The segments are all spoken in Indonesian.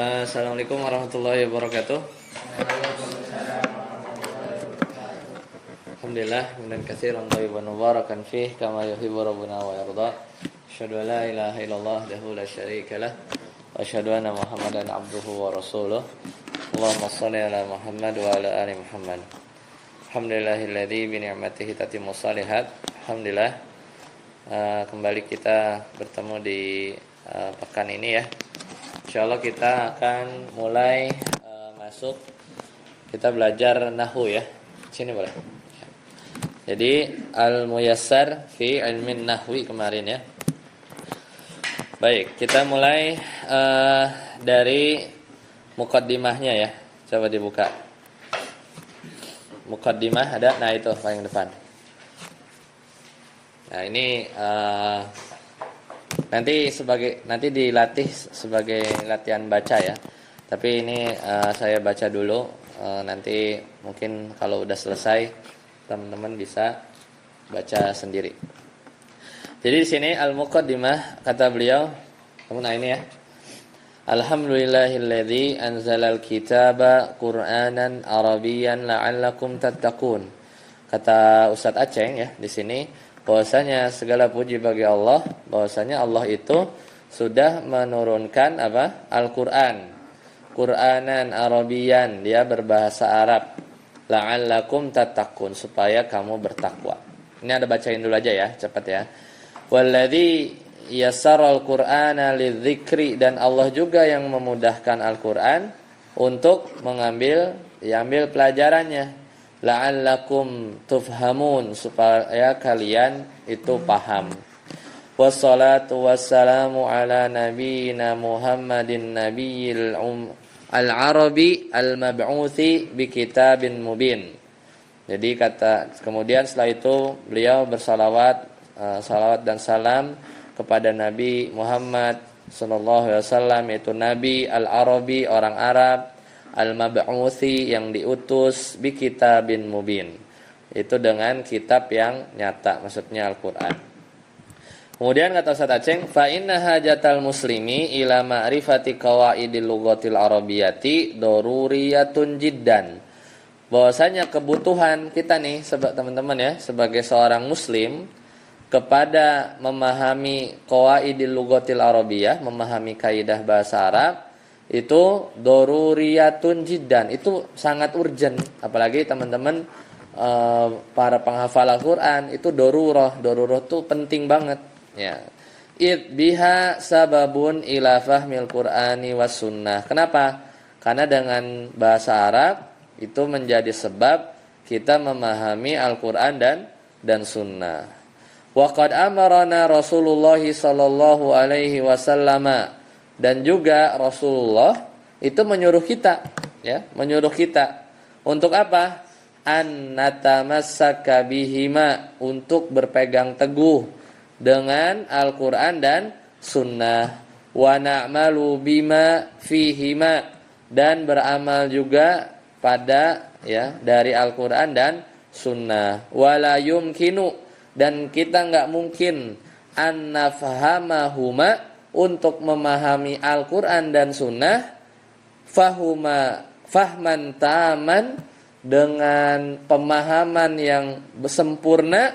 Assalamualaikum warahmatullahi wabarakatuh. Alhamdulillah hamdan katsiran thayyiban mubarakan fih kama yuhibbu rabbuna wa yarda. Asyhadu an la ilaha illallah wahdahu la syarika lah wa asyhadu anna Muhammadan abduhu wa rasuluh. Allahumma shalli ala Muhammad wa ala ali Muhammad. Alhamdulillahilladzi bi ni'matihi tatimmu shalihat. Alhamdulillah kembali kita bertemu di pekan ini ya. Insyaallah kita akan mulai masuk, kita belajar nahwu ya. Sini boleh. Jadi al-muyassar fi ilmin nahwi kemarin ya. Baik, kita mulai dari muqaddimahnya ya. Coba dibuka. Muqaddimah ada, nah itu paling depan. Nah, ini nanti dilatih sebagai latihan baca ya. Tapi ini saya baca dulu, nanti mungkin kalau udah selesai teman-teman bisa baca sendiri. Jadi di sini al-muqaddimah kata beliau, nah ini ya. Alhamdulillahilladzi anzalal kitaba Qur'anan Arabiyyan la'allakum tattaqun. Kata Ustaz Aceng ya di sini, bahwasanya segala puji bagi Allah, bahwasanya Allah itu sudah menurunkan Al-Qur'an. Qur'anan Arabiyyan, dia berbahasa Arab. La'allakum tattaqun, supaya kamu bertakwa. Ini ada bacain dulu aja ya, cepat ya. Walladzi yassaral Qur'ana lidzikri, dan Allah juga yang memudahkan Al-Qur'an untuk diambil pelajarannya. La'allakum tufhamun, supaya kalian itu paham. Wassalatu wassalamu ala nabiyyina Muhammadin nabiyil al-arabi al-mab'uthi bi kitabin mubin. Jadi kemudian setelah itu beliau bersalawat salawat dan salam kepada Nabi Muhammad sallallahu alaihi wasallam, yaitu Nabi al-arabi, orang Arab, al-mab'uthi, yang diutus, bi kitabin mubin, itu dengan kitab yang nyata, maksudnya Al-Qur'an. Kemudian kata Ustaz Aceng, fa inna hajatal muslimi ila ma'rifati qawaidil lughatil arabiyyati daruriyatun jiddan. Bahwasanya kebutuhan kita nih teman-teman ya, sebagai seorang muslim kepada memahami qawaidil lughatil arabiyyah, memahami kaidah bahasa Arab, itu daruriyatun jiddan, itu sangat urgent. Apalagi teman-teman para penghafal Al-Qur'an, itu darurah itu penting banget ya. Id biha sababun ila fahmil Qur'ani was sunnah. Kenapa? Karena dengan bahasa Arab itu menjadi sebab kita memahami Al-Qur'an dan sunnah. Wa qad amarana Rasulullah sallallahu alaihi wasallam, dan juga Rasulullah itu menyuruh kita untuk apa? An natamassaka bihima, untuk berpegang teguh dengan Al-Qur'an dan sunnah. Wa na'malu bima fihima, dan beramal juga pada dari Al-Qur'an dan sunnah. Wala yumkinu, dan kita enggak mungkin an nafhamahuma, untuk memahami Al-Qur'an dan sunnah, fahman taman, dengan pemahaman yang sempurna,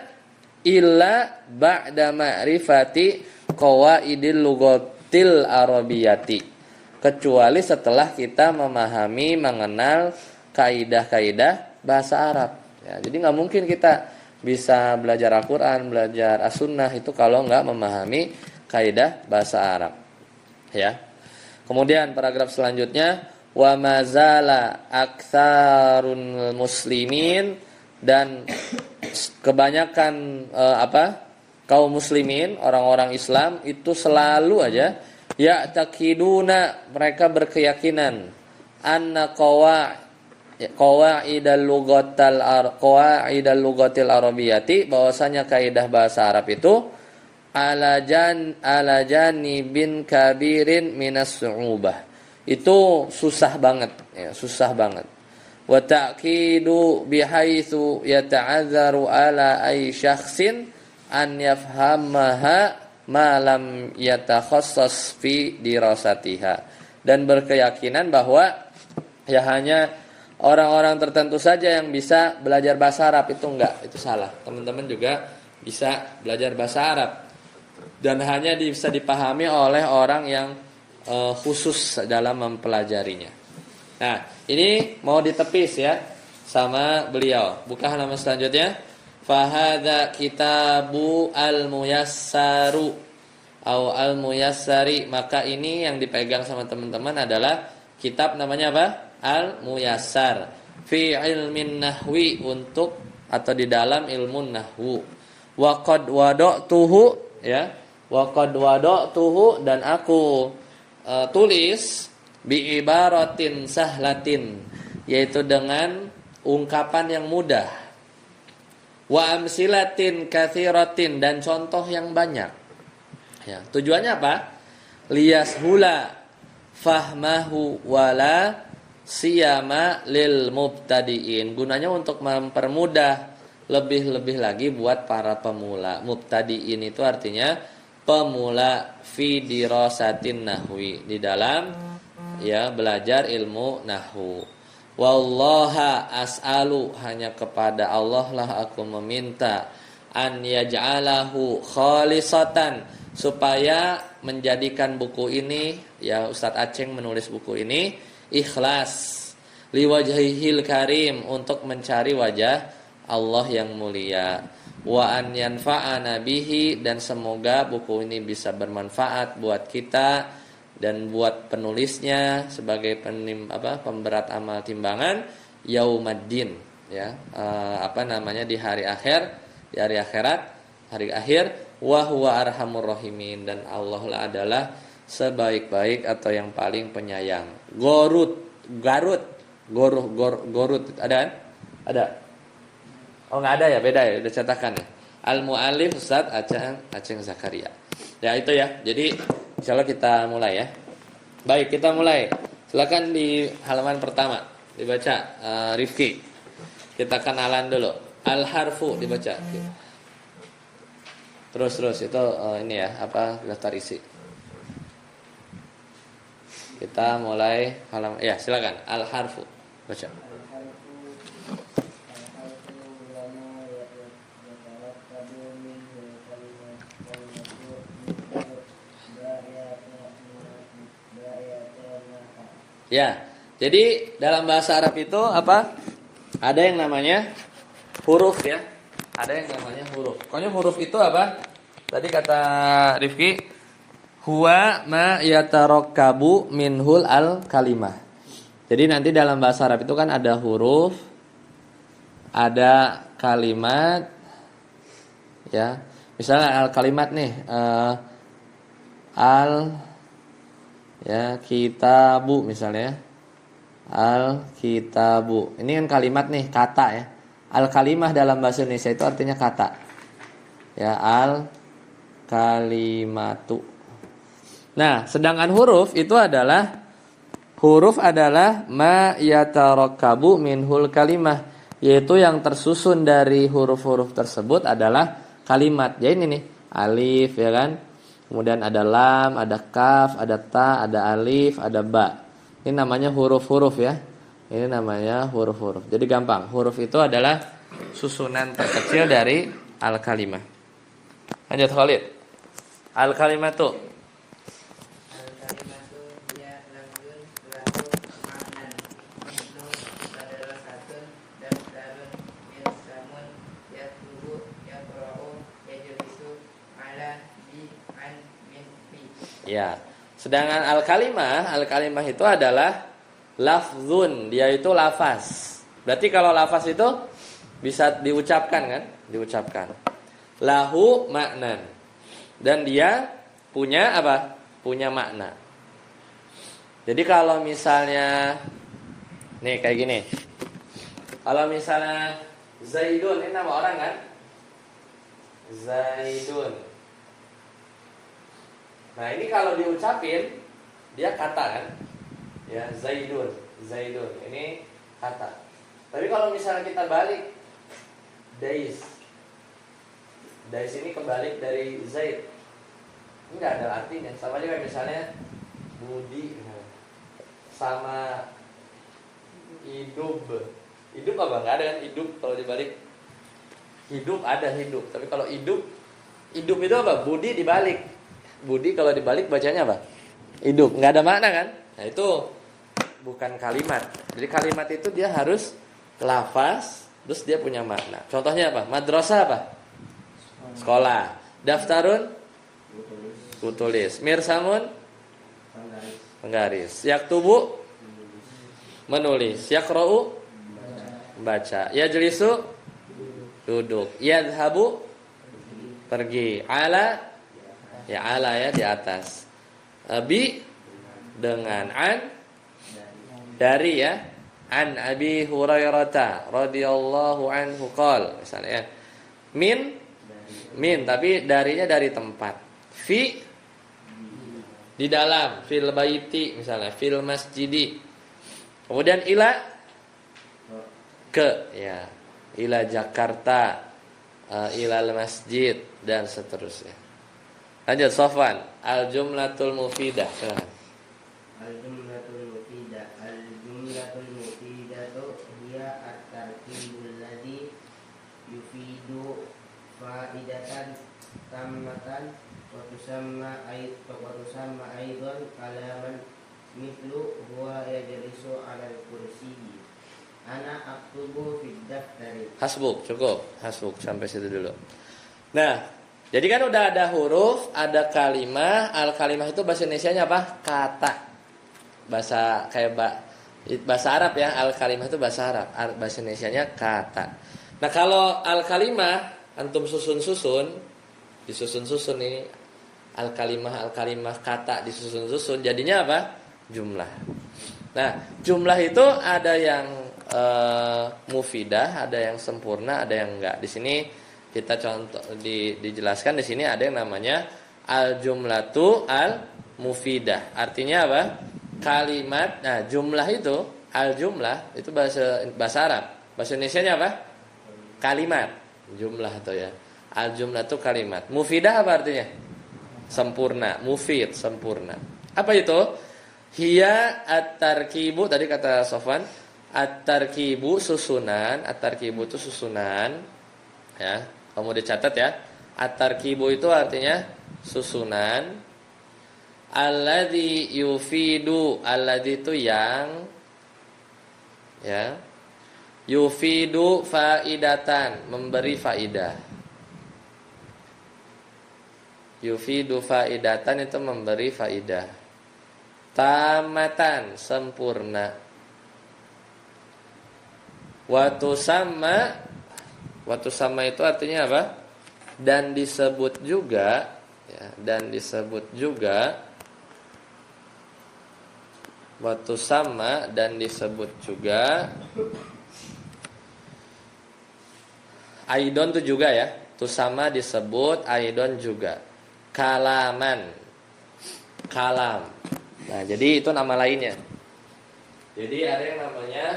illa ba'da ma'rifati qawaidil lughatil arabiyyati, kecuali setelah kita mengenal kaidah-kaidah bahasa Arab ya. Jadi nggak mungkin kita bisa belajar Al-Qur'an, belajar As-Sunnah itu kalau nggak memahami kaidah bahasa Arab ya. Kemudian paragraf selanjutnya, wa mazala aktsarun muslimin, dan kebanyakan kaum muslimin, orang-orang Islam itu selalu aja ya'taqiduna, mereka berkeyakinan, anna qawaidal lughatil arabiyyati, bahwasanya kaidah bahasa Arab itu ala janibin kabirin minas su'ubah, itu susah banget ya, susah banget. Wa ta'kidu bihaitsu yata'azzaru ala ay syakhsin an yafhamaha ma lam yatakhassas fi dirasatiha, dan berkeyakinan bahwa ya hanya orang-orang tertentu saja yang bisa belajar bahasa Arab. Itu enggak, itu salah. Teman-teman juga bisa belajar bahasa Arab dan hanya bisa dipahami oleh orang yang khusus dalam mempelajarinya. Nah, ini mau ditepis ya sama beliau. Buka halaman selanjutnya. Fahadha kitabu al-muyassaru atau al-muyassari. Maka ini yang dipegang sama teman-teman adalah kitab namanya apa? Al-Muyassar fi ilmin nahwi, untuk atau di dalam ilmu nahwu. Wa qad wada'tuhu ya. Wa qad wada'tuhu, dan aku tulis bi ibaratin sahlatin, yaitu dengan ungkapan yang mudah. Wa amsilatin katsiratin, dan contoh yang banyak. Ya, tujuannya apa? Liyashula fahmahu wala siyama lil mubtadiin. Gunanya untuk mempermudah lebih-lebih lagi buat para pemula. Mubtadiin itu artinya pemula fi dirasatin nahwi, di dalam ya belajar ilmu nahwu. Wallaha as'alu, hanya kepada Allah lah aku meminta, an yaj'alahu khalisatan, supaya menjadikan buku ini, ya Ustadz Aceng menulis buku ini ikhlas, liwajhihil karim, untuk mencari wajah Allah yang mulia, wa an yanfa'ana bihi, dan semoga buku ini bisa bermanfaat buat kita dan buat penulisnya sebagai pemberat amal timbangan yaumaddin, ya di hari akhir, di hari akhirat, hari akhir. Wa huwa arhamur rahimin, dan Allah lah adalah sebaik-baik atau yang paling penyayang. Gorut ada kan? Ada. Oh nggak ada ya, beda ya, udah cetakan ya. Al muallif Ustaz Aceng Zakaria. Ya itu ya. Jadi insyaallah kita mulai ya. Baik, kita mulai. Silakan di halaman pertama dibaca Rifki. Kita kenalan dulu. Al harfu dibaca. Terus itu ini ya, daftar isi. Kita mulai halaman. Ya, silakan. Al harfu. Baca. Ya, jadi dalam bahasa Arab itu apa? Ada yang namanya huruf ya. Ada yang namanya huruf. Pokoknya huruf itu apa? Tadi kata Rifki, huwa ma yatarakkabu minhul al kalimah. Jadi nanti dalam bahasa Arab itu kan ada huruf, ada kalimat, ya. Misalnya al kalimat nih, al ya kitabu misalnya, al kitabu. Ini kan kalimat nih, kata ya. Al kalimah dalam bahasa Indonesia itu artinya kata. Ya, al kalimatu. Nah, sedangkan huruf adalah ma yatarakkabu minhul kalimah, yaitu yang tersusun dari huruf-huruf tersebut adalah kalimat. Jadi ini nih, alif ya kan? Kemudian ada lam, ada kaf, ada ta, ada alif, ada ba. Ini namanya huruf-huruf ya. Ini namanya huruf-huruf. Jadi gampang. Huruf itu adalah susunan terkecil dari al-kalimah. Lanjut Khalid. Al-kalimatu. Al-kalimatu hiya lafzun lahu ma'nan. Mislu madrasatun, daftarun, milsamun, yaktubu, yaqra'u, yajlisu, ala, bi, an, min, fi. Ya. Sedangkan al-kalimah itu adalah lafzun, dia itu lafaz. Berarti kalau lafaz itu bisa diucapkan kan? Diucapkan. Lahu maknan. Dan dia punya apa? Punya makna. Jadi kalau misalnya nih kayak gini. Kalau misalnya Zaidun, ini nama orang kan? Zaidun. Nah, ini kalau diucapin dia kata kan? Ya, Zaidun. Ini kata. Tapi kalau misalnya kita balik Dais ini kebalik dari Zaid. Ini enggak ada artinya. Sama juga misalnya Budi. sama hidup. Hidup apa? Nggak ada kan hidup kalau dibalik. Hidup ada hidup. Tapi kalau hidup itu apa? Budi dibalik. Budi kalau dibalik bacanya apa? Hidup. Nggak ada makna kan? Nah itu bukan kalimat. Jadi kalimat itu dia harus lafaz, terus dia punya makna. Contohnya apa? Madrasah apa? Sekolah. Daftarun? Kutulis. Mirsamun? Penggaris. Yaktubu? Menulis. Yakra'u? Baca. Yajlisu? Duduk. Yadhabu? Pergi. Ala? Ya ala ya di atas. Bi? Dengan. An? Dari ya. An Abi Hurairah radhiyallahu anhu qol. Misalnya min tapi darinya dari tempat. Fi di dalam, fil baiti misalnya, fil masjidi. Kemudian ila ke ya, ila Jakarta, ilal masjid dan seterusnya. Lanjut Sofwan, al jumlatul mufidah. Silakan. Al jumlatul mufidatu hiya at-tarkibul ladzi yufidu faidatan tammatan wa tusamma aidan kalaman mithlu huwa yajlisu 'alal kursi. Ana aktubu fid daftari. Hasbuk, cukup. Hasbuk sampai situ dulu. Nah, jadi kan udah ada huruf, ada kalimah. Al kalimah itu bahasa Indonesianya apa? Kata. Bahasa kayak bahasa Arab ya. Al kalimah itu bahasa Arab. Bahasa Indonesianya kata. Nah, kalau al kalimah antum susun-susun, disusun-susun ini al kalimah kata disusun-susun, jadinya apa? Jumlah. Nah, jumlah itu ada yang mufidah, ada yang sempurna, ada yang enggak. Di sini kita contoh dijelaskan di sini ada yang namanya al jumlatu al mufidah. Artinya apa? Kalimat. Nah, jumlah itu al jumlah itu bahasa Arab. Bahasa Indonesianya apa? Kalimat. Jumlah atau ya. Al jumlah itu kalimat. Mufidah apa artinya? Sempurna, mufid, sempurna. Apa itu? Hiya at-tarkibu, tadi kata Sofwan, at-tarkibu susunan, at-tarkibu itu susunan. Ya, kamu dicatat ya. At-tarkibu itu artinya susunan. Alladzi yufidu, alladzi itu yang ya. Yufidu faidatan, memberi faidah. Yufidu faidatan itu memberi faidah. Tamatan, sempurna. Watu sama itu artinya apa? Dan disebut juga ya, dan disebut juga watu sama dan disebut juga aidon itu juga ya. Tu sama disebut aidon juga. Kalaman, kalam. Nah, jadi itu nama lainnya. Jadi ada yang namanya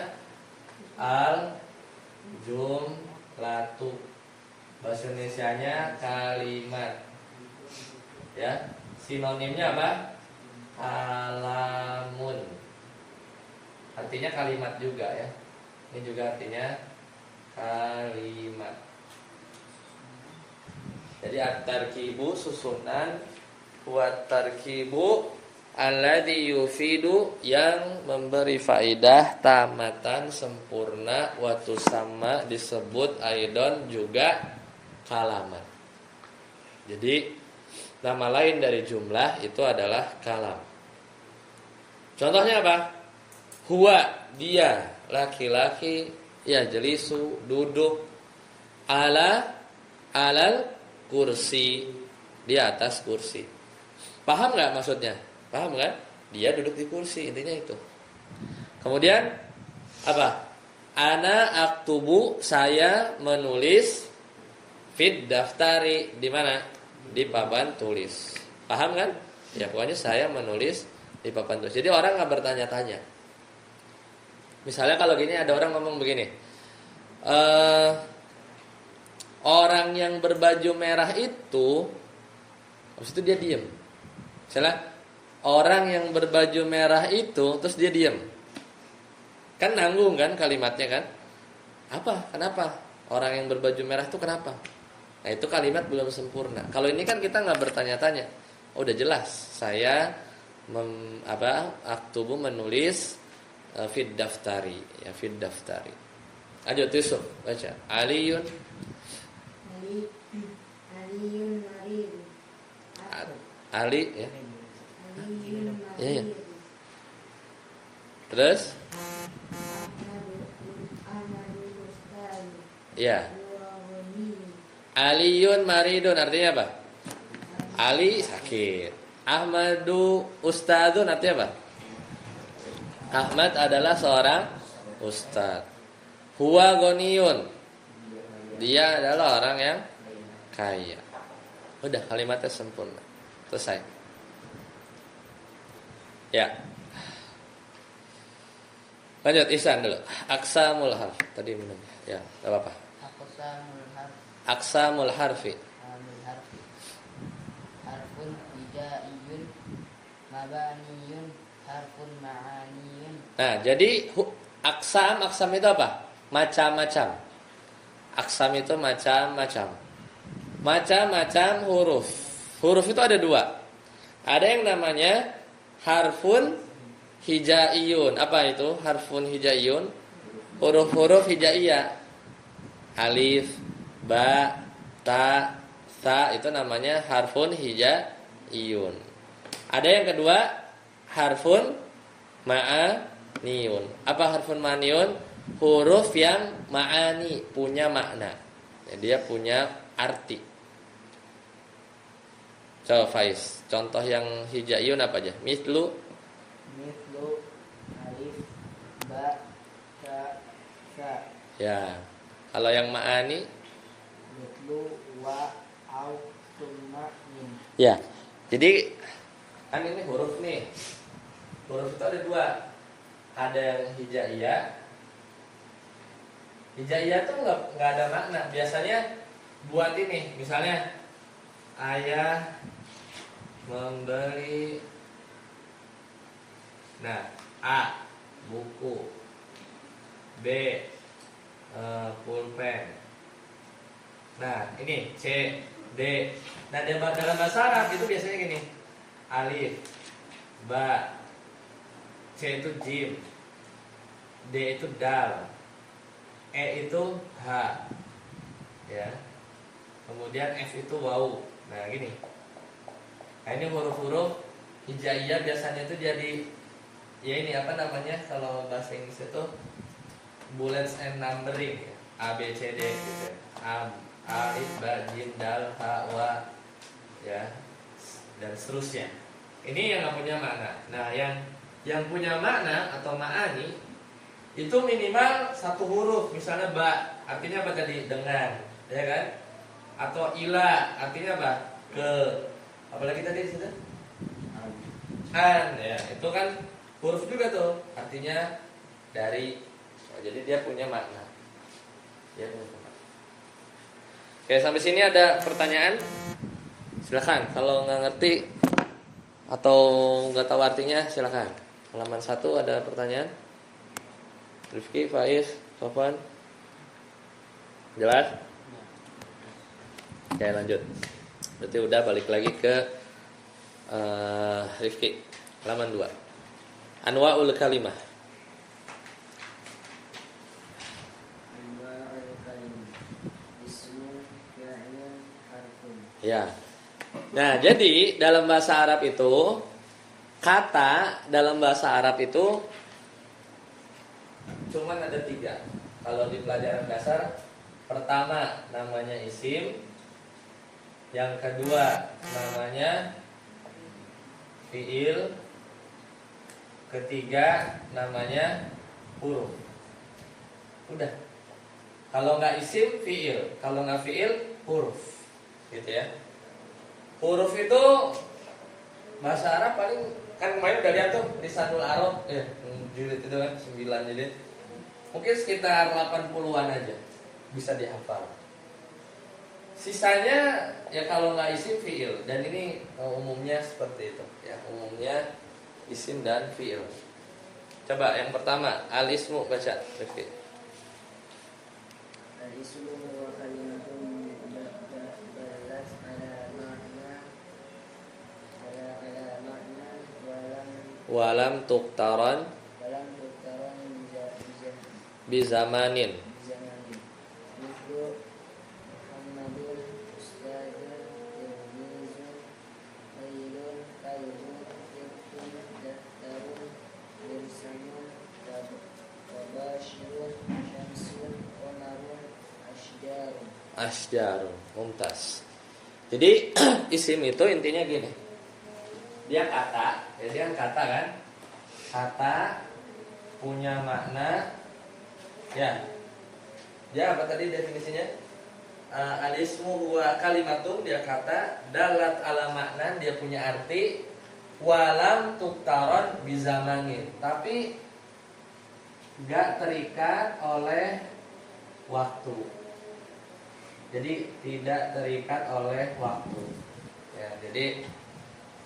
al jumlatu. Bahasa Indonesianya kalimat. Ya, sinonimnya apa? Kalamun. Artinya kalimat juga ya. Ini juga artinya kalimat. Jadi at-tarkibu susunan, wa tarkibu alladzi yufidu yang memberi faidah, tamatan sempurna, wa tusamma disebut aidon juga kalaman. Jadi nama lain dari jumlah itu adalah kalam. Contohnya apa? Huwa, dia, laki-laki, ya jelisu, duduk, alal kursi, di atas kursi. Paham nggak maksudnya? Paham kan? Dia duduk di kursi, intinya itu. Kemudian apa? Ana aktubu, saya menulis fid daftari, di mana? Di papan tulis. Paham kan? Ya pokoknya saya menulis di papan tulis. Jadi orang nggak bertanya-tanya. Misalnya kalau gini ada orang ngomong begini. Orang yang berbaju merah itu, habis itu dia diem. Misalnya orang yang berbaju merah itu terus dia diam. Kan nanggung kan kalimatnya kan? Apa? Kenapa? Orang yang berbaju merah itu kenapa? Nah, itu kalimat belum sempurna. Kalau ini kan kita nggak bertanya-tanya. Oh, udah jelas. Saya aktubu menulis fid daftari, ya fid daftari. Ayo Yusuf baca. Aliyun marid. Ali ya. Aliyun Iya, iya. marid. Terus? Ahmadul Ustaz. Ya. Wawani. Aliyun maridun artinya apa? Ali sakit. Ahmadu ustadzun artinya apa? Ahmad adalah seorang ustadz. Huwa ghaniyun. Dia adalah orang yang kaya. Udah kalimatnya sempurna. Selesai. Ya. Lanjut Ihsan dulu. Aqsamul harf. Tadi minum. Ya, enggak apa-apa. Aqsamul harf Aqsamul harfi. amil harfi harfun hijaiyun mabaniyun harfun ma'aniyun. Nah, jadi aksam itu apa? Macam-macam. Aksam itu macam-macam. Macam-macam huruf. Huruf itu ada dua. Ada yang namanya harfun hijaiyun. Apa itu? Harfun hijaiyun. Huruf-huruf hijaiyah. Alif, ba, ta, sa itu namanya harfun hijaiyun. Ada yang kedua harfun ma'aniyun. Apa harfun ma'aniyun? Huruf yang ma'ani, punya makna. Dia punya arti. Coba Faiz, contoh yang hijaiyun apa aja? Mislu Alif ba ta sa. ya. Kalau yang ma'ani Mithlu wa au summa min. ya. Jadi kan ini huruf nih. Huruf itu ada dua. Ada yang hijaiyah. Hijaiyah tuh nggak ada makna. Biasanya buat ini, misalnya ayah membeli. Nah, A buku, B pulpen. Nah, ini C, D. Nah, dalam bahasa Arab itu biasanya gini. Alif, ba, C itu jim, D itu dal, E itu H, ya. Kemudian F itu waw. Nah, gini. Nah, ini huruf-huruf hijaiyah biasanya itu jadi, ya ini apa namanya kalau bahasa Inggris itu bullets and numbering, ya. A B C D gitu. Alif, ba, jim, dal, ha, wa, ya, dan seterusnya. Ini yang nggak punya makna. Nah, yang punya makna atau ma'ani itu minimal satu huruf. Misalnya ba, artinya apa tadi? Dengan, ya kan? Atau ila, artinya apa? Ke. Apalagi tadi di situ? An, ya. Itu kan huruf juga tuh. Artinya dari. Oh, jadi dia punya makna. Dia punya makna. Oke, sampai sini ada pertanyaan? Silakan. Kalau nggak ngerti atau nggak tahu artinya, silakan. Halaman 1 ada pertanyaan. Rifki, Faiz, Sofwan. Jelas? Oke, lanjut. Berarti udah balik lagi ke Rifki. Halaman 2. Anwa'ul kalimah. Ya. Nah, jadi dalam bahasa Arab itu kata dalam bahasa Arab itu cuman ada 3. Kalau di pelajaran dasar, pertama namanya isim, yang kedua namanya fiil, ketiga namanya huruf. Udah. Kalau nggak isim fiil, kalau nggak fiil huruf. Gitu ya. Huruf itu bahasa Arab paling kan kemarin udah lihat tuh Lisanul Arab ya, jilid itu kan 9 jilid. Mungkin sekitar 80-an aja bisa dihafal. Sisanya ya kalau nggak isim fiil, dan ini umumnya seperti itu ya, umumnya isim dan fiil. Coba yang pertama al-ismu, baca Rifki. Al-ismu wa kalimatun dalat ala makna Walam tuktaran walam tuktaran bizamanin. zamanin. Mithlu Muhammadun ustadzun tilmizun qailun qalbun qibtun daftarun dirsamun tabashirun syamsun qamarun ashjarun. Asjarun, mumtaz. Jadi isim itu intinya gini. Dia kata, ya dia kata kan? Kata punya makna ya. Dia apa tadi definisinya? Al-ismu huwa kalimatun, dia kata dalat ala makna, dia punya arti walam tuktaron bizamanin, tapi gak terikat oleh waktu. Jadi tidak terikat oleh waktu. Ya, jadi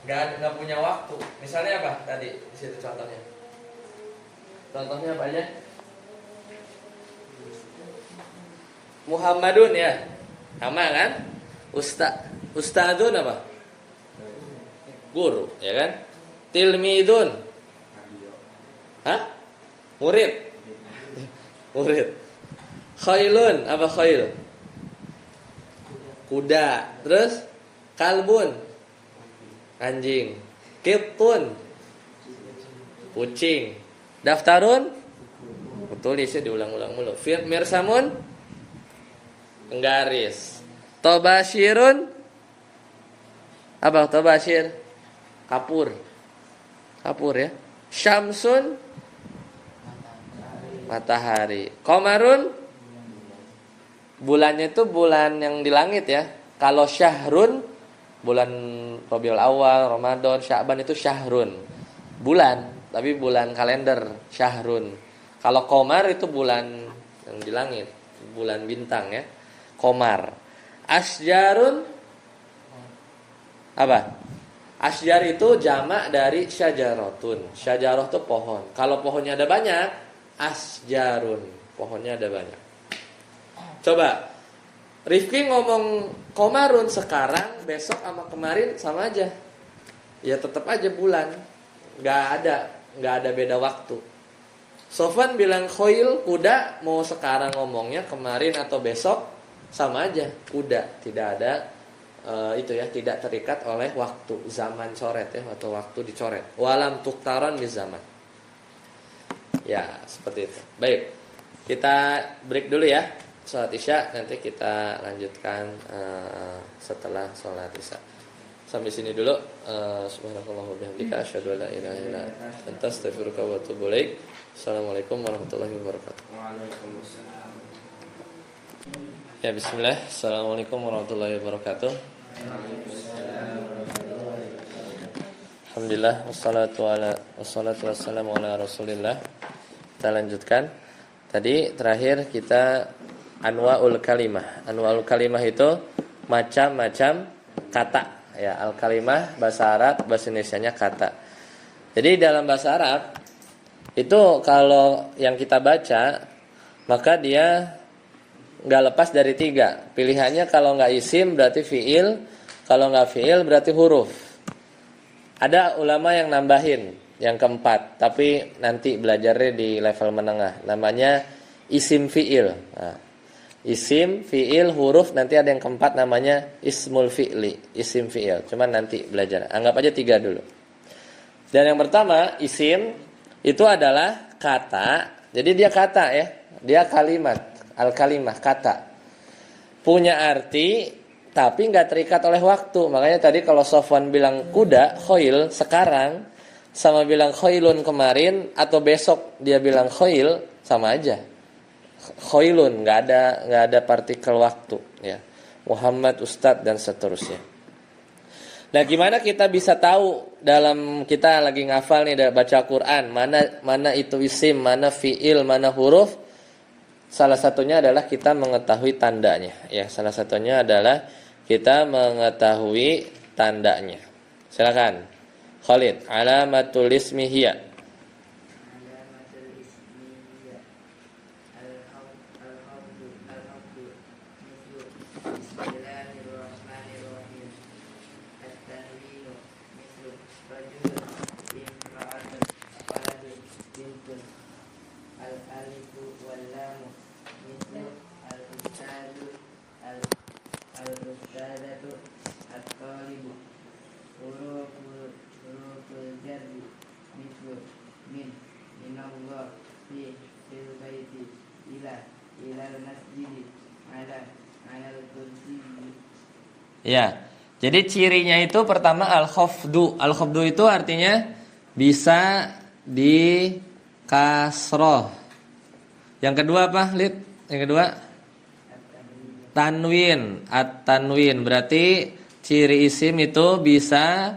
nggak punya waktu. Misalnya apa tadi di situ contohnya? Contohnya apa aja? Muhammadun ya, sama kan? Ustadzun apa? Guru, ya kan? Tilmidun, hah? Murid. Murid. Khailun, apa khail? Kuda. Terus kalbun, anjing. Kitun, kucing. Daftarun, tulisnya diulang-ulang mulu. Mirsamun, penggaris. Tobashirun, apa tobashir? Kapur. Kapur ya. Syamsun, matahari. Qamarun, bulannya itu bulan yang di langit ya. Kalau syahrun, bulan Rabiul Awal, Ramadan, Sya'ban itu syahrun. Bulan, tapi bulan kalender, syahrun. Kalau qamar itu bulan yang di langit, bulan bintang ya. Qamar. Asjarun, apa? Asjar itu jamak dari syajaratun. Syajarah itu pohon. Kalau pohonnya ada banyak, asjarun, pohonnya ada banyak. Coba Rifki ngomong komarun sekarang, besok sama kemarin sama aja. Ya tetap aja bulan. Gak ada beda waktu. Sofwan bilang khoil, kuda, mau sekarang ngomongnya kemarin atau besok sama aja, kuda. Tidak ada itu ya, tidak terikat oleh waktu, zaman coret ya, atau waktu dicoret. Walam tuktaran di zaman. Ya, seperti itu. Baik. Kita break dulu ya. Salat Isya, nanti kita lanjutkan setelah salat Isya. Sampai sini dulu. Subhanallahi wa bihamdika asyhadu an la ilaha illa anta astaghfiruka wa atubu ilaik. Assalamualaikum warahmatullahi wabarakatuh. Waalaikumsalam. Ya, bismillah. Assalamualaikum warahmatullahi wabarakatuh. Alhamdulillah wassalatu wassalamu ala Rasulillah. Kita lanjutkan. Tadi terakhir kita anwaul kalimah. Anwaul kalimah itu macam-macam kata ya. Al kalimah bahasa Arab, bahasa Indonesianya kata. Jadi dalam bahasa Arab itu kalau yang kita baca, maka dia nggak lepas dari tiga. Pilihannya kalau nggak isim berarti fiil, kalau nggak fiil berarti huruf. Ada ulama yang nambahin yang keempat, tapi nanti belajarnya di level menengah. Namanya isim fiil. Nah, isim fiil huruf, nanti ada yang keempat namanya ismul fi'li, isim fiil. Cuman nanti belajar. Anggap aja tiga dulu. Dan yang pertama isim itu adalah kata. Jadi dia kata ya, dia kalimat. Al-kalimah, kata. Punya arti, tapi nggak terikat oleh waktu. Makanya tadi kalau Sofwan bilang kuda, khoil, sekarang, sama bilang khoilun kemarin, atau besok dia bilang khoil, sama aja. Khoilun, nggak ada partikel waktu. Ya. Muhammad, Ustadz, dan seterusnya. Nah, gimana kita bisa tahu dalam kita lagi ngafal nih, baca Quran, mana itu isim, mana fiil, mana huruf? salah satunya adalah kita mengetahui tandanya. Ya, salah satunya adalah kita mengetahui tandanya. Silakan. Khalid, alamatul ismi hiya. Alamatul ismiyya alhamdu mislu bismillahirrahmanirrahim. At-tanwinu mislu rajulun imra'atun waladun bintun. Al-alifu wal lamu mislu al-ustadu al-ustadatu at-talibu. Huruful jarri mislu min minallah fil baiti ilal masjidi alal kursi. Ya. Jadi cirinya itu pertama al-khafdu. Al-khafdu itu artinya bisa di kasroh. Yang kedua apa, Lid? Yang kedua tanwin. At-tanwin berarti ciri isim itu bisa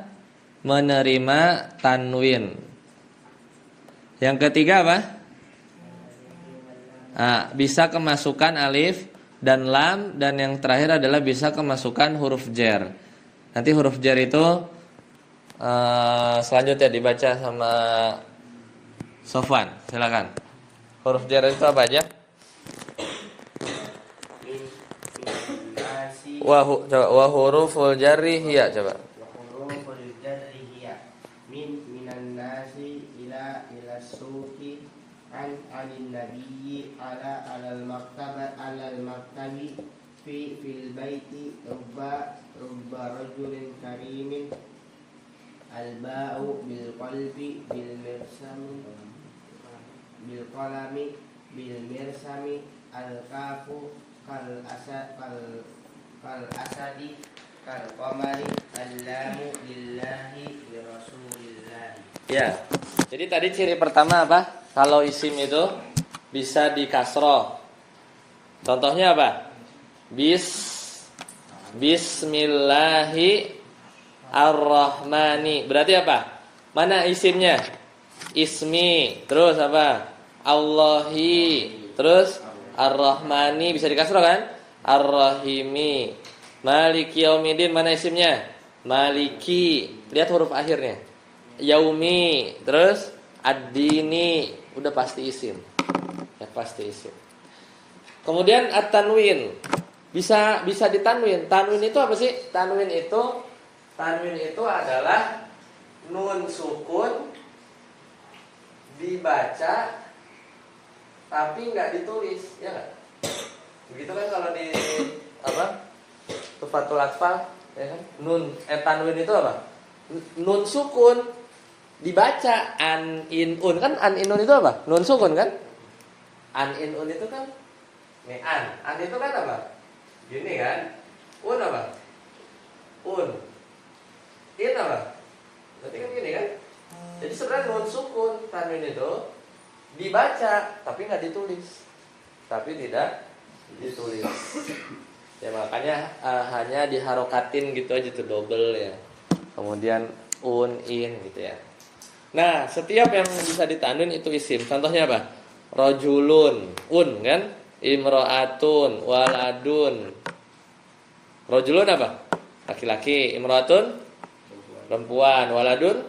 menerima tanwin. Yang ketiga apa? Bisa kemasukan alif dan lam, dan yang terakhir adalah bisa kemasukan huruf jar. Nanti huruf jar itu selanjutnya dibaca sama Sofwan. Silakan. Huruf jar itu apa aja? Wa huruful jarri hiya, coba. Huruful jarri hiya minan nasi ila suqi alin nabiyyi alal maktabi fil baiti rubba rajulin karimin alba'u bil qalbi bil mirsami bil qalami bil mirsami al kafu kal asadi kal qamari allamu lillahi li rasulillahi. Ya. Jadi tadi ciri pertama apa? Kalau isim itu bisa di kasroh. Contohnya apa? Bismillahi ar-Rahmani. Berarti apa? Mana isimnya? Ismi. Terus apa? Allahi. Terus ar-Rahmani bisa di kasroh kan? Ar-Rahimi. Maliki yaumidin, mana isimnya? Maliki. Lihat huruf akhirnya. Yaumi. Terus ad-dini. Udah pasti isim. Ya pasti isim. Kemudian at-tanwin. Bisa ditanwin. Tanwin itu apa sih? Tanwin itu adalah nun sukun dibaca tapi nggak ditulis, ya nggak? Begitu kan kalau di apa? Tufatul Atfal, ya kan? Tanwin itu apa? Nun sukun dibaca an in un, kan an in un itu apa? Nun sukun kan? An in un itu kan nih an itu kan apa? Gini kan? Un apa? Un. In apa? Berarti kan gini kan? Jadi sebenarnya nun sukun tanwin itu dibaca tapi nggak ditulis. Tapi tidak ditulis. Ya makanya hanya diharokatin gitu aja tuh, double ya. Kemudian in gitu ya. Nah, setiap yang bisa ditanwin itu isim. Contohnya apa? Rojulun, kan? Imro'atun, waladun. Rojulun apa? Laki-laki. Imro'atun, perempuan. Waladun,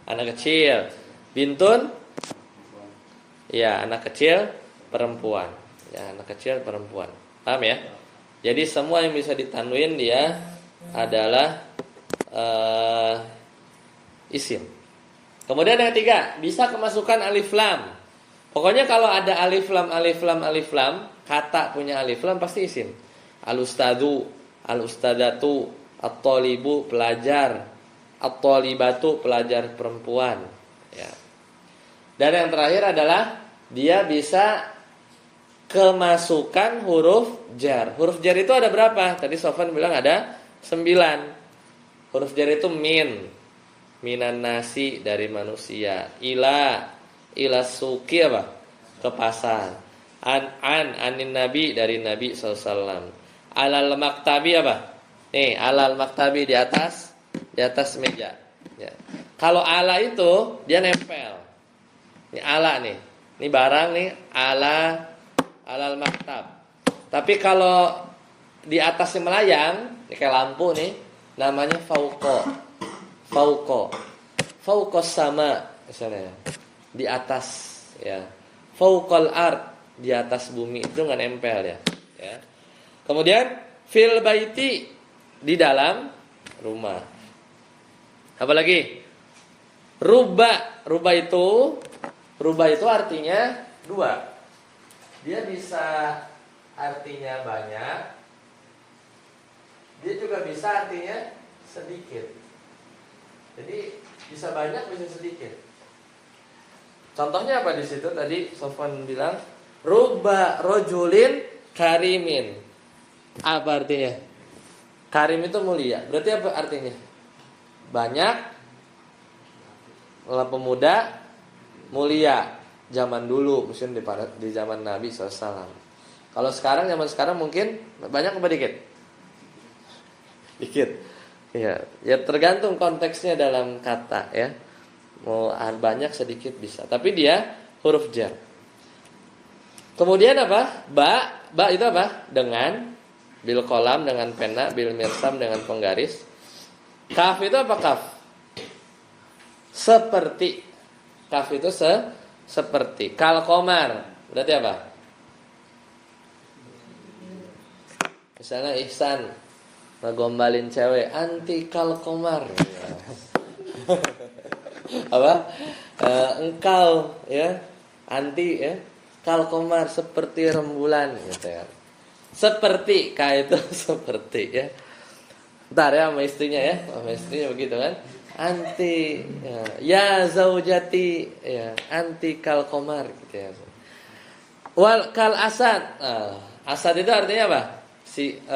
anak kecil. Bintun, ya anak kecil perempuan. Ya anak kecil perempuan. Paham ya? Jadi semua yang bisa ditanwin dia adalah isim. Kemudian yang ketiga, bisa kemasukan alif lam. Pokoknya kalau ada alif lam, kata punya alif lam pasti isim. Al-ustadu, al-ustadatu, at-talibu pelajar, at-talibatu pelajar perempuan. Ya. Dan yang terakhir adalah dia bisa kemasukan huruf jar. Huruf jar itu ada berapa? Tadi Sofan bilang ada 9. Huruf jar itu minan nasi dari manusia, ila suki apa? Ke pasar. Anin nabi dari Nabi SAW. Alal maktabi apa? Nih, alal maktabi di atas meja. Ya. Kalau ala itu dia nempel. Ini ala nih. Ini barang nih alal maktab. Tapi kalau di atasnya melayang, ini kayak lampu nih, namanya fauqo. Fauqos sama misalnya. Di atas ya. Fauqal ard, di atas bumi itu nggak nempel ya. Ya. Kemudian fil baiti, di dalam rumah. Apa lagi? Rubah itu artinya dua. Dia bisa artinya banyak. Dia juga bisa artinya sedikit. Jadi bisa banyak, bisa sedikit. Contohnya apa di situ? Tadi Sofwan bilang rubba rojulin karimin. Apa artinya? Karim itu mulia. Berarti apa artinya? Banyak pemuda mulia. Zaman dulu, mungkin di zaman Nabi SAW. Kalau zaman sekarang mungkin banyak apa dikit? Dikit. Ya tergantung konteksnya dalam kata ya. Mau banyak sedikit bisa. Tapi dia huruf jar. Kemudian apa? Ba itu apa? Dengan bil kolam, dengan pena, bil mirsam, dengan penggaris. Kaf itu apa kaf? Seperti. Kaf itu seperti. Kal komar. Berarti apa? Misalnya Ihsan ngegombalin cewek, anti kal komar. Apa? Engkau ya, anti ya, kal komar, seperti rembulan gitu ya. Seperti itu seperti ya. Ntar ya sama istrinya ya, sama istrinya begitu kan. Anti ya zaujati ya, anti kal komar gitu ya. Wal kal asad. Asad itu artinya apa?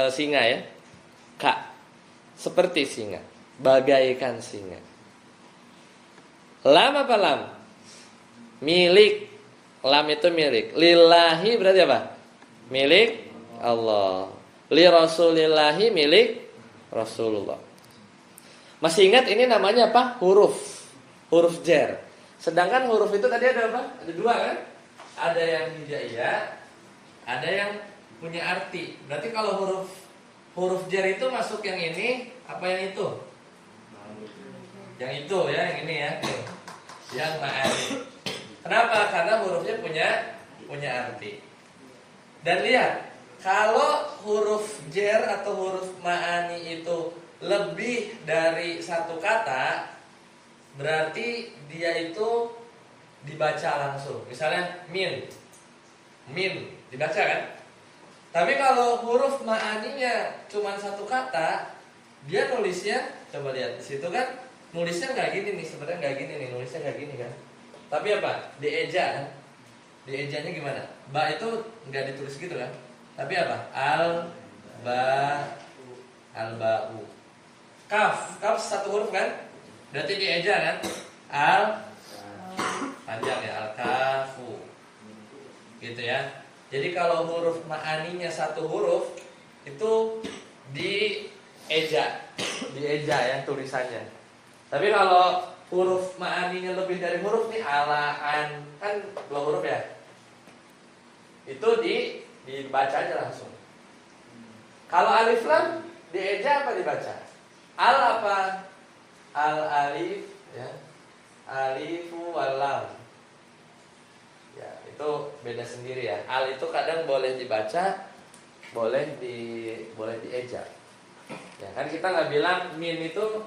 Singa ya. Kak, seperti singa, bagaikan singa. Lam apa lam? Milik. Lam itu milik. Lillahi berarti apa? Milik Allah. Li rasulillahi, milik Rasulullah. Masih ingat ini namanya apa? Huruf jar. Sedangkan huruf itu tadi ada apa? Ada dua kan? Ada yang hijaiyah, ada yang punya arti. Berarti kalau huruf jar itu masuk yang ini apa yang itu? Yang itu ya, yang ini ya. Yang ma'ani. Kenapa? Karena hurufnya punya arti. Dan lihat, kalau huruf jar atau huruf ma'ani itu lebih dari satu kata, berarti dia itu dibaca langsung. Misalnya min dibaca kan? Tapi kalau huruf ma'aninya cuma satu kata, dia nulisnya, coba lihat di situ kan, nulisnya nggak gini nih, sebenarnya nggak gini nih, nulisnya nggak gini kan. Tapi apa? Dieja kan? Diejanya gimana? Ba itu nggak ditulis gitu kan? Tapi apa? Al-ba'u. Kaf satu huruf kan? Berarti dieja kan? Panjang ya, al-kafu. Gitu ya. Jadi kalau huruf ma'aninya satu huruf itu dieja ya tulisannya. Tapi kalau huruf ma'aninya lebih dari huruf nih, alaan kan dua huruf ya. Itu dibaca aja langsung. Kalau alif lam dieja apa dibaca? Al apa? Al alif ya. Alifu wal lam. Ya, itu beda sendiri ya. Al itu kadang boleh dibaca, boleh dieja. Ya, kan kita nggak bilang min itu,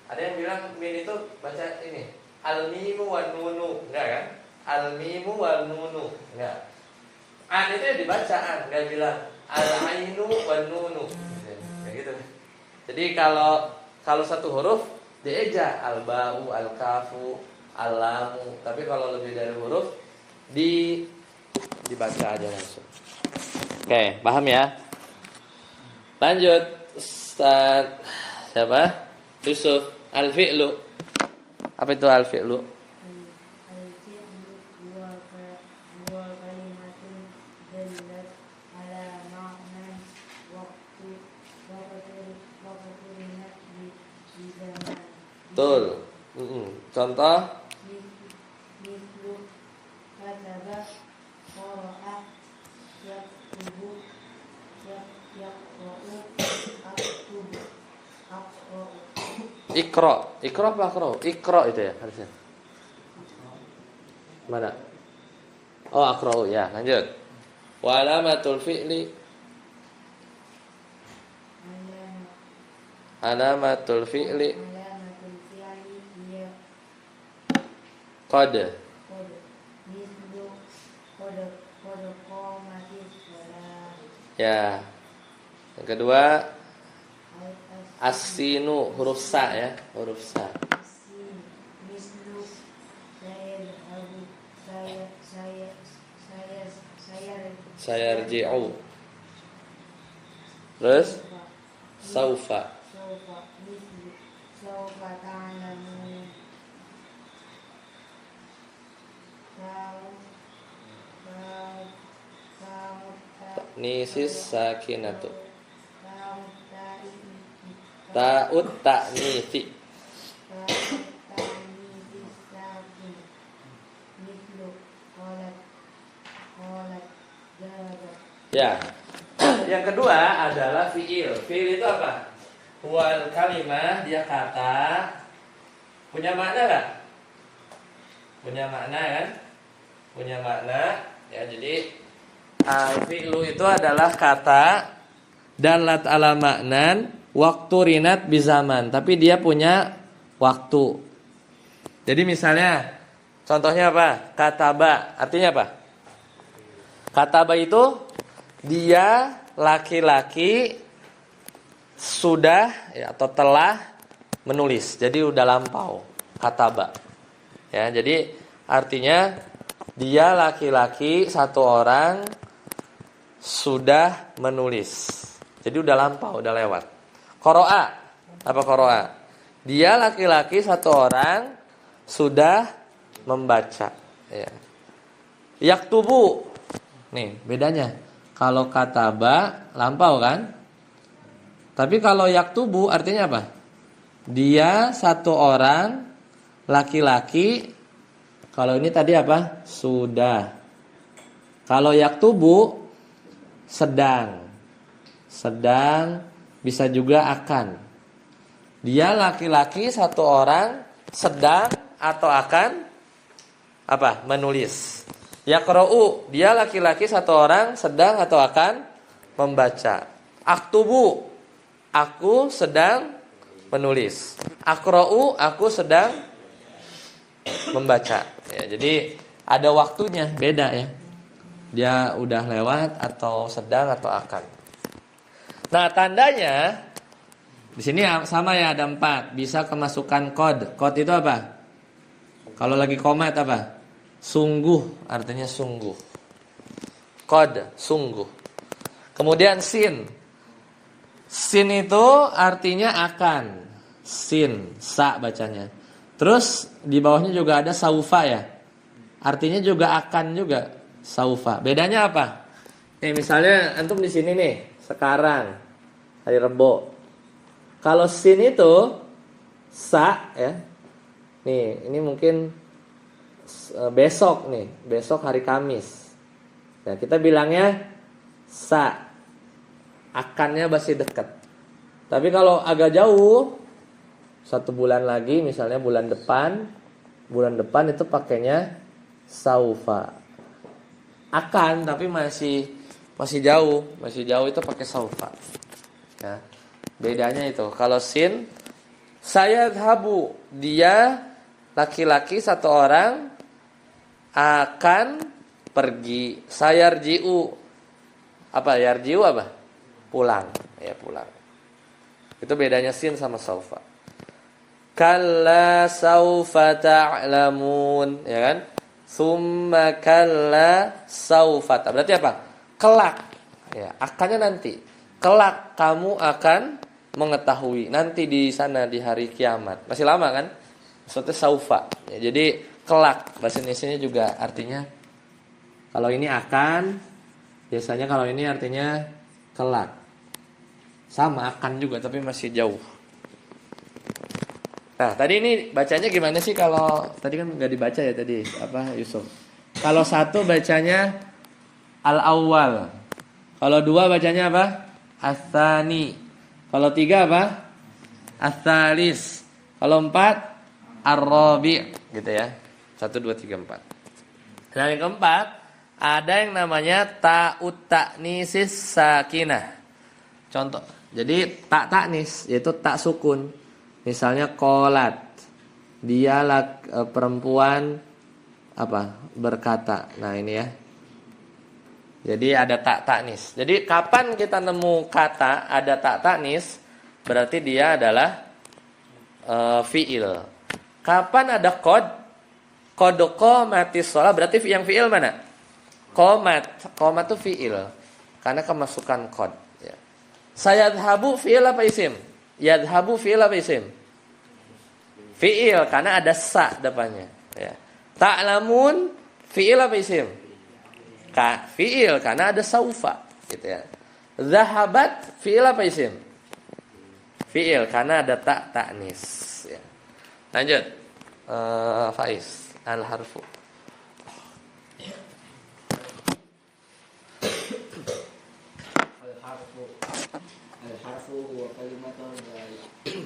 ada yang bilang min itu baca ini al-mimu wan nunu, enggak kan? Al-mimu wan nunu, enggak. An itu ya dibaca an, nggak bilang al-ainu wan nunu. Ya gitu. Jadi kalau satu huruf dieja, al-ba'u, al-kafu, al-lamu. Tapi kalau lebih dari huruf dibaca aja langsung. Oke, paham ya? Lanjut, Ustaz siapa? Yusuf. Al-fi'lu. Apa itu al-fi'lu? Al-fi'lu huwa kalimatun dallat ala ma'nan waqturinat bi zaman. Betul. Contoh? Mislu kataba Ikra. Ikra apa akra? Ikra itu ya harusnya. Mana? Oh, akra'u ya, lanjut. Wa alamatul fi'li. Alamatul fi'li Alamatul fi'li hiya qad. qad mislu qad qamatis salah. Ya. Yang kedua as-sinu huruf sa ya, huruf sa. Sin mislu Sayarji'u. Terus saufa. saufa mislu saufa ta'lamun Nisis sakinatu. Ta'ut ta'nisi. Ya. Yang kedua adalah fi'il. Fi'il itu apa? Huwal kalimah, dia kata. Punya makna enggak? Punya makna kan? Punya makna. Ya, jadi al-fi'lu itu adalah kata dalat ala maknan waktu rinat bizaman, tapi dia punya waktu. Jadi misalnya contohnya apa? Kataba, artinya apa? Kataba itu dia laki-laki sudah ya, atau telah menulis. Jadi udah lampau. Kataba. Ya, jadi artinya dia laki-laki satu orang sudah menulis. Jadi udah lampau, udah lewat. Qara'a. Apa qara'a? Dia laki-laki satu orang sudah membaca. Ya. Yaktubu. Nih, bedanya. Kalau kataba lampau kan? Tapi kalau yaktubu artinya apa? Dia satu orang laki-laki. Kalau ini tadi apa? Sudah. Kalau yaktubu sedang. Sedang bisa juga akan. Dia laki-laki satu orang sedang atau akan apa? Menulis. Yaqra'u, dia laki-laki satu orang sedang atau akan membaca. Aktubu, aku sedang menulis. Aqra'u, aku sedang membaca. Ya, jadi ada waktunya, beda ya. Dia udah lewat atau sedang atau akan. Nah, tandanya di sini sama ya, ada 4. Bisa kemasukan kod. Kod itu apa? Kalau lagi komat apa? Sungguh, artinya sungguh. Kod, sungguh. Kemudian sin. Sin itu artinya akan. Sin, sa bacanya. Terus di bawahnya juga ada saufa ya. Artinya juga akan juga, saufa. Bedanya apa? Nih misalnya antum di sini nih, sekarang hari Rebo. Kalau sin itu sa ya. Nih, ini mungkin besok nih, besok hari Kamis. Ya, kita bilangnya sa. Akannya masih dekat. Tapi kalau agak jauh, 1 bulan lagi, misalnya bulan depan itu pakainya saufa. Akan, tapi masih jauh itu pakai saufa. Ya. Bedanya itu. Kalau sin, saya habu, dia laki-laki satu orang akan pergi. Sayarji'u, apa yarji'u apa? Pulang, ya pulang. Itu bedanya sin sama saufa. Kalla saufa ta'lamun, ya kan? Summa kalla saufa. Berarti apa? Kelak. Ya, akannya nanti. Kelak kamu akan mengetahui nanti di sana di hari kiamat. Masih lama kan? Maksudnya saufa. Ya, jadi kelak bahasa Indonesianya juga artinya kalau ini akan, biasanya kalau ini artinya kelak. Sama akan juga tapi masih jauh. Nah, tadi ini bacanya gimana sih kalau tadi kan nggak dibaca ya tadi apa Yusuf? Kalau 1 bacanya al-awwal. Kalau 2 bacanya apa? Ats-tsani. Kalau 3 apa? Ats-tsalis. Kalau 4 ar-rabi' gitu ya. 1 2 3 4. Nah, yang keempat ada yang namanya ta'ut ta'nisis sakinah. Contoh. Jadi tak ta'nis yaitu tak sukun. Misalnya qalat. Dia perempuan berkata. Nah, ini ya. Jadi ada tak ta'nis. Jadi kapan kita nemu kata ada tak ta'nis, berarti dia adalah fi'il. Kapan ada qad qamatis shalah, berarti yang fi'il mana? Qamat itu fi'il. Karena kemasukan qad ya. Sayadhabu fi'il apa isim? Yadhabu fi'il apa isim? Fi'il karena ada sa depannya ya. Ta'lamun fi'il apa isim? Fi'il karena ada saufa gitu ya. Zahabat fi'il apa isim? Fi'il karena ada tak ta'nis ya. Lanjut. Faiz al-harfu. Al-harfu huwa kalimatun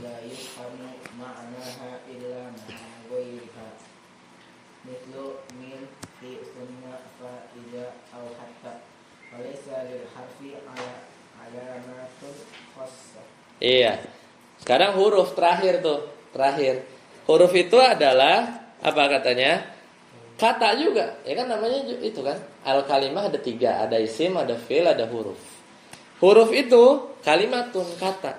la yufhamu ma'naha illa ma'a ghayriha. Mithlu min fi thumma fa idza aw hatta. Walaysa lil harfi alamatun khassah. Iya. Sekarang huruf terakhir tuh. Terakhir. Huruf itu adalah apa katanya? Kata juga. Ya kan namanya itu kan. Al-kalimah ada 3. Ada isim, ada fi'il, ada huruf. Huruf itu kalimatun kata.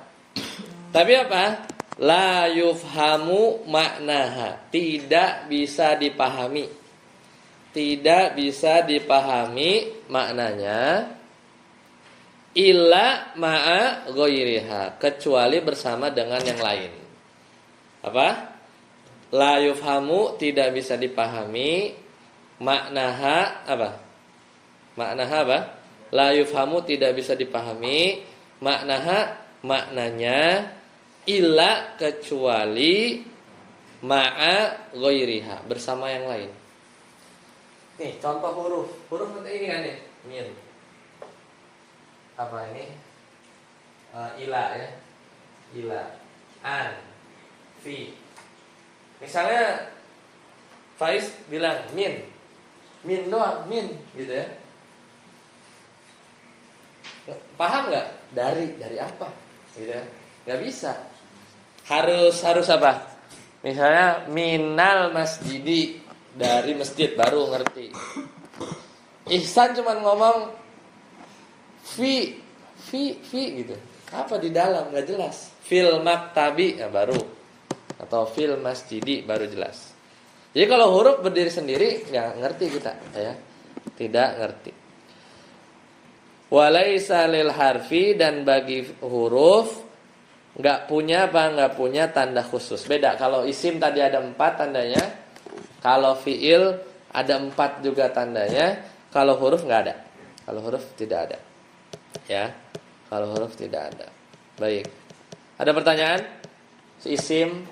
Tapi apa? La yufhamu maknaha. Tidak bisa dipahami. Tidak bisa dipahami maknanya. Illa ma'a ghairiha. Kecuali bersama dengan yang lain. Apa? La yufhamu tidak bisa dipahami. Maknaha apa? Maknaha apa? La yufhamu tidak bisa dipahami. Maknaha maknanya. Illa kecuali ma'a ghairiha, bersama yang lain. Nih contoh huruf. Huruf ini kan nih. Min. Apa ini? Ila ya. Ila. An. Fi. Misalnya Faiz bilang min. Min doang, min gitu ya. Paham nggak? Dari apa? Gitu ya. Nggak bisa. Harus apa? Misalnya minal masjidi, dari masjid baru ngerti. Ihsan cuma ngomong fi gitu. Apa di dalam nggak jelas. Fil maktabi ya baru. Atau fil masjidi baru jelas. Jadi kalau huruf berdiri sendiri nggak ngerti kita ya. Tidak ngerti. Walaisa lil harfi, dan bagi huruf nggak punya tanda khusus. Beda kalau isim tadi ada 4 tandanya. Kalau fiil ada 4 juga tandanya. Kalau huruf nggak ada. Kalau huruf tidak ada. Ya. Kalau huruf tidak ada. Baik. Ada pertanyaan? Isim.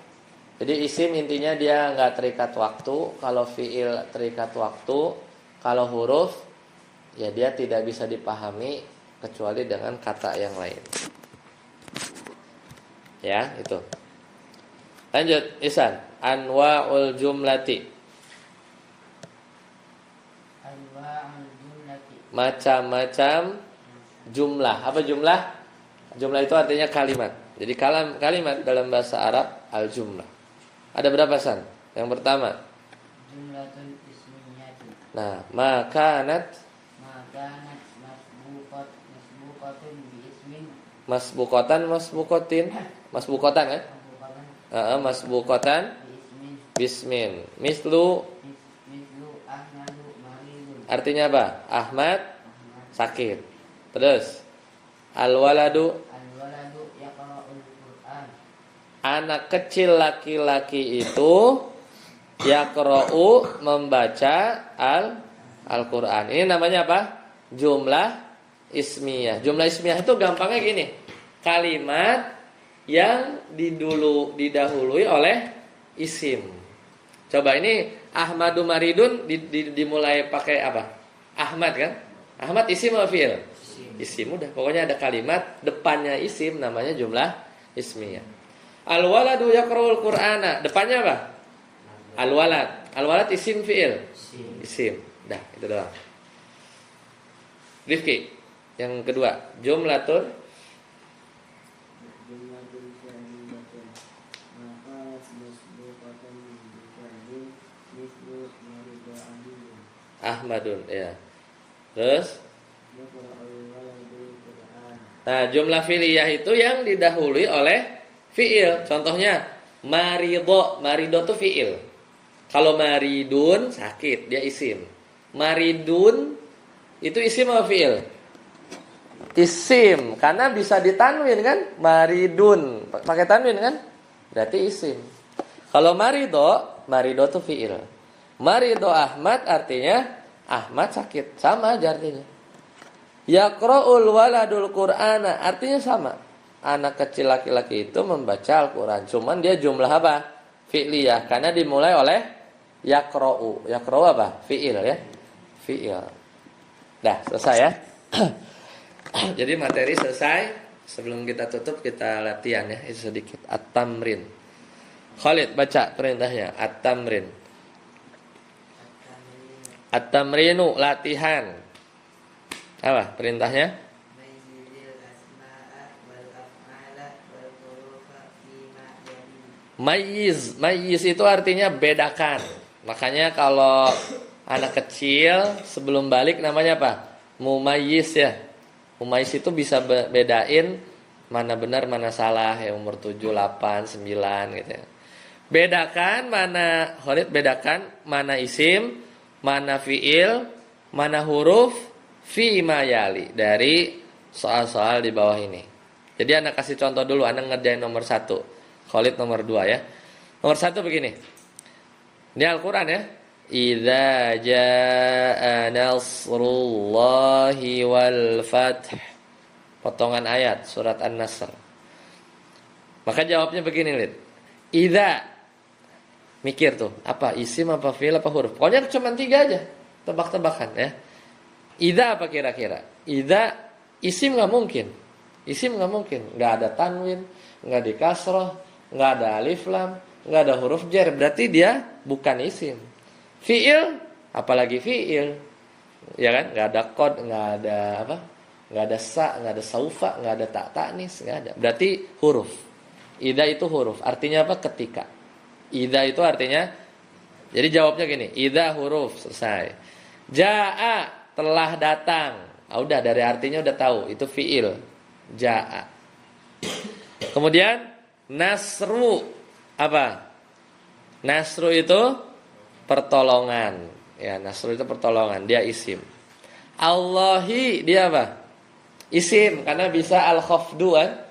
Jadi isim intinya dia nggak terikat waktu. Kalau fiil terikat waktu. Kalau huruf ya dia tidak bisa dipahami kecuali dengan kata yang lain. Ya, itu. Lanjut, Ihsan. Anwa'ul jumlati. Anwa'ul jumlati. Macam-macam jumlah. Apa jumlah? Jumlah itu artinya kalimat. Jadi kalimat dalam bahasa Arab al-jumlah. Ada berapa, San? Yang pertama. Jumlatun ismiyatu. Nah, makanat masbuqatun bi ismin. Masbuqotan kan? Masbuqotan bismin. Mislu Ahmadu maridun. artinya apa? Ahmad sakit. Terus al-waladu yaqra'ul Qur'an. anak kecil laki-laki itu yaqra'u membaca Al-Qur'an. Ini namanya apa? Jumlah ismiyah. Jumlah ismiyah itu gampangnya gini. Kalimat yang didahului oleh isim. Coba ini Ahmadu maridun dimulai pakai apa? Ahmad kan? Ahmad isim atau fi'il? Isim udah. Pokoknya ada kalimat depannya isim namanya jumlah ismiyah. Al-waladu yaqra'ul Qur'ana. Depannya apa? Al-walad. Al-walad isim fi'il. Isim. Dah, itu doang. Rifki. Yang kedua, jumlatul Jumlatul kalimatun maka masbuqatan bi mislu marida aliyun Ahmadun, ya. Terus yaqra'ul waladu Qur'an. nah, jumlah fi'liyah itu yang didahului oleh fi'il. Contohnya marido. Marido itu fi'il. Kalau maridun sakit, dia isim. Maridun itu isim apa fi'il? Isim, karena bisa ditanwin kan? Maridun, pakai tanwin kan? Berarti isim. Kalau marido itu fi'il. Marido Ahmad artinya Ahmad sakit, sama aja artinya. Yaqra'ul waladul Qur'ana artinya sama. Anak kecil laki-laki itu membaca Al-Qur'an. Cuman dia jumlah apa? Fi'liyah, karena dimulai oleh yaqra'u. Yaqra'u apa? Fi'il ya. Fi'il. Dah, selesai ya. Jadi materi selesai. Sebelum kita tutup kita latihan ya, itu sedikit. At-tamrin. Khalid baca perintahnya. At-tamrin. At-tamrinu latihan. Apa perintahnya? Mayyizil asma'a wal af'ala wal hurufa fima yali. Mayyiz itu artinya bedakan. Makanya kalau anak kecil sebelum balik namanya apa? Mumayyiz ya. Mumayyiz itu bisa bedain mana benar mana salah ya, umur 7, 8, 9 gitu ya. Bedakan mana, Khalid bedakan mana isim, mana fi'il, mana huruf fi mayali dari soal-soal di bawah ini. Jadi anak kasih contoh dulu, anak ngerjain nomor 1, Khalid nomor 2 ya. Nomor 1 begini. Ini Al-Quran ya. Idza jaa nasrullahi wal fath. Potongan ayat surat An-Nasr. Maka jawabnya begini, Lid. Idza. Mikir tuh, apa isim, apa fi'il, apa huruf. Pokoknya cuma 3 aja. Tebak-tebakan ya. Idza apa kira-kira? Idza isim enggak mungkin. Isim enggak mungkin. Enggak ada tanwin, enggak di kasrah, enggak ada alif lam, enggak ada huruf jar. Berarti dia bukan isim. Fi'il, apalagi fi'il, ya kan? Nggak ada qad, nggak ada apa? Nggak ada sa, nggak ada saufa, nggak ada tak ta'nis, nggak ada. Berarti huruf. Idza itu huruf. Artinya apa? Ketika. Idza itu artinya. Jadi jawabnya gini. Idza huruf, selesai. Jaa telah datang. Udah dari artinya udah tahu. Itu fi'il. Jaa. Kemudian nasru apa? Nasru itu pertolongan. Ya, nasru itu pertolongan, dia isim. Allahi dia apa? Isim, karena bisa al-khafdu kan?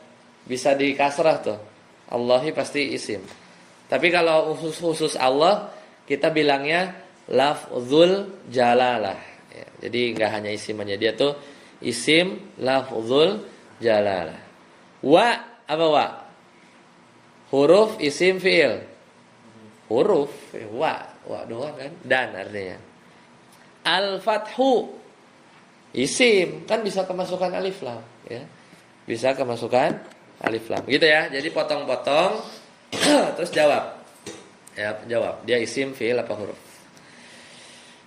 Bisa di kasrah tuh. Allahi pasti isim. Tapi kalau khusus Allah, kita bilangnya lafzul jalalah. Ya, jadi enggak hanya isim aja, dia tuh isim lafzul jalalah. Wa apa wa? Huruf isim fi'il. Huruf wa doang kan, dan artinya. Al-fathu isim, kan bisa kemasukan alif lam ya. Bisa kemasukan alif lam. Gitu ya. Jadi potong-potong terus jawab. Ya, jawab. Dia isim, fi'il apa huruf.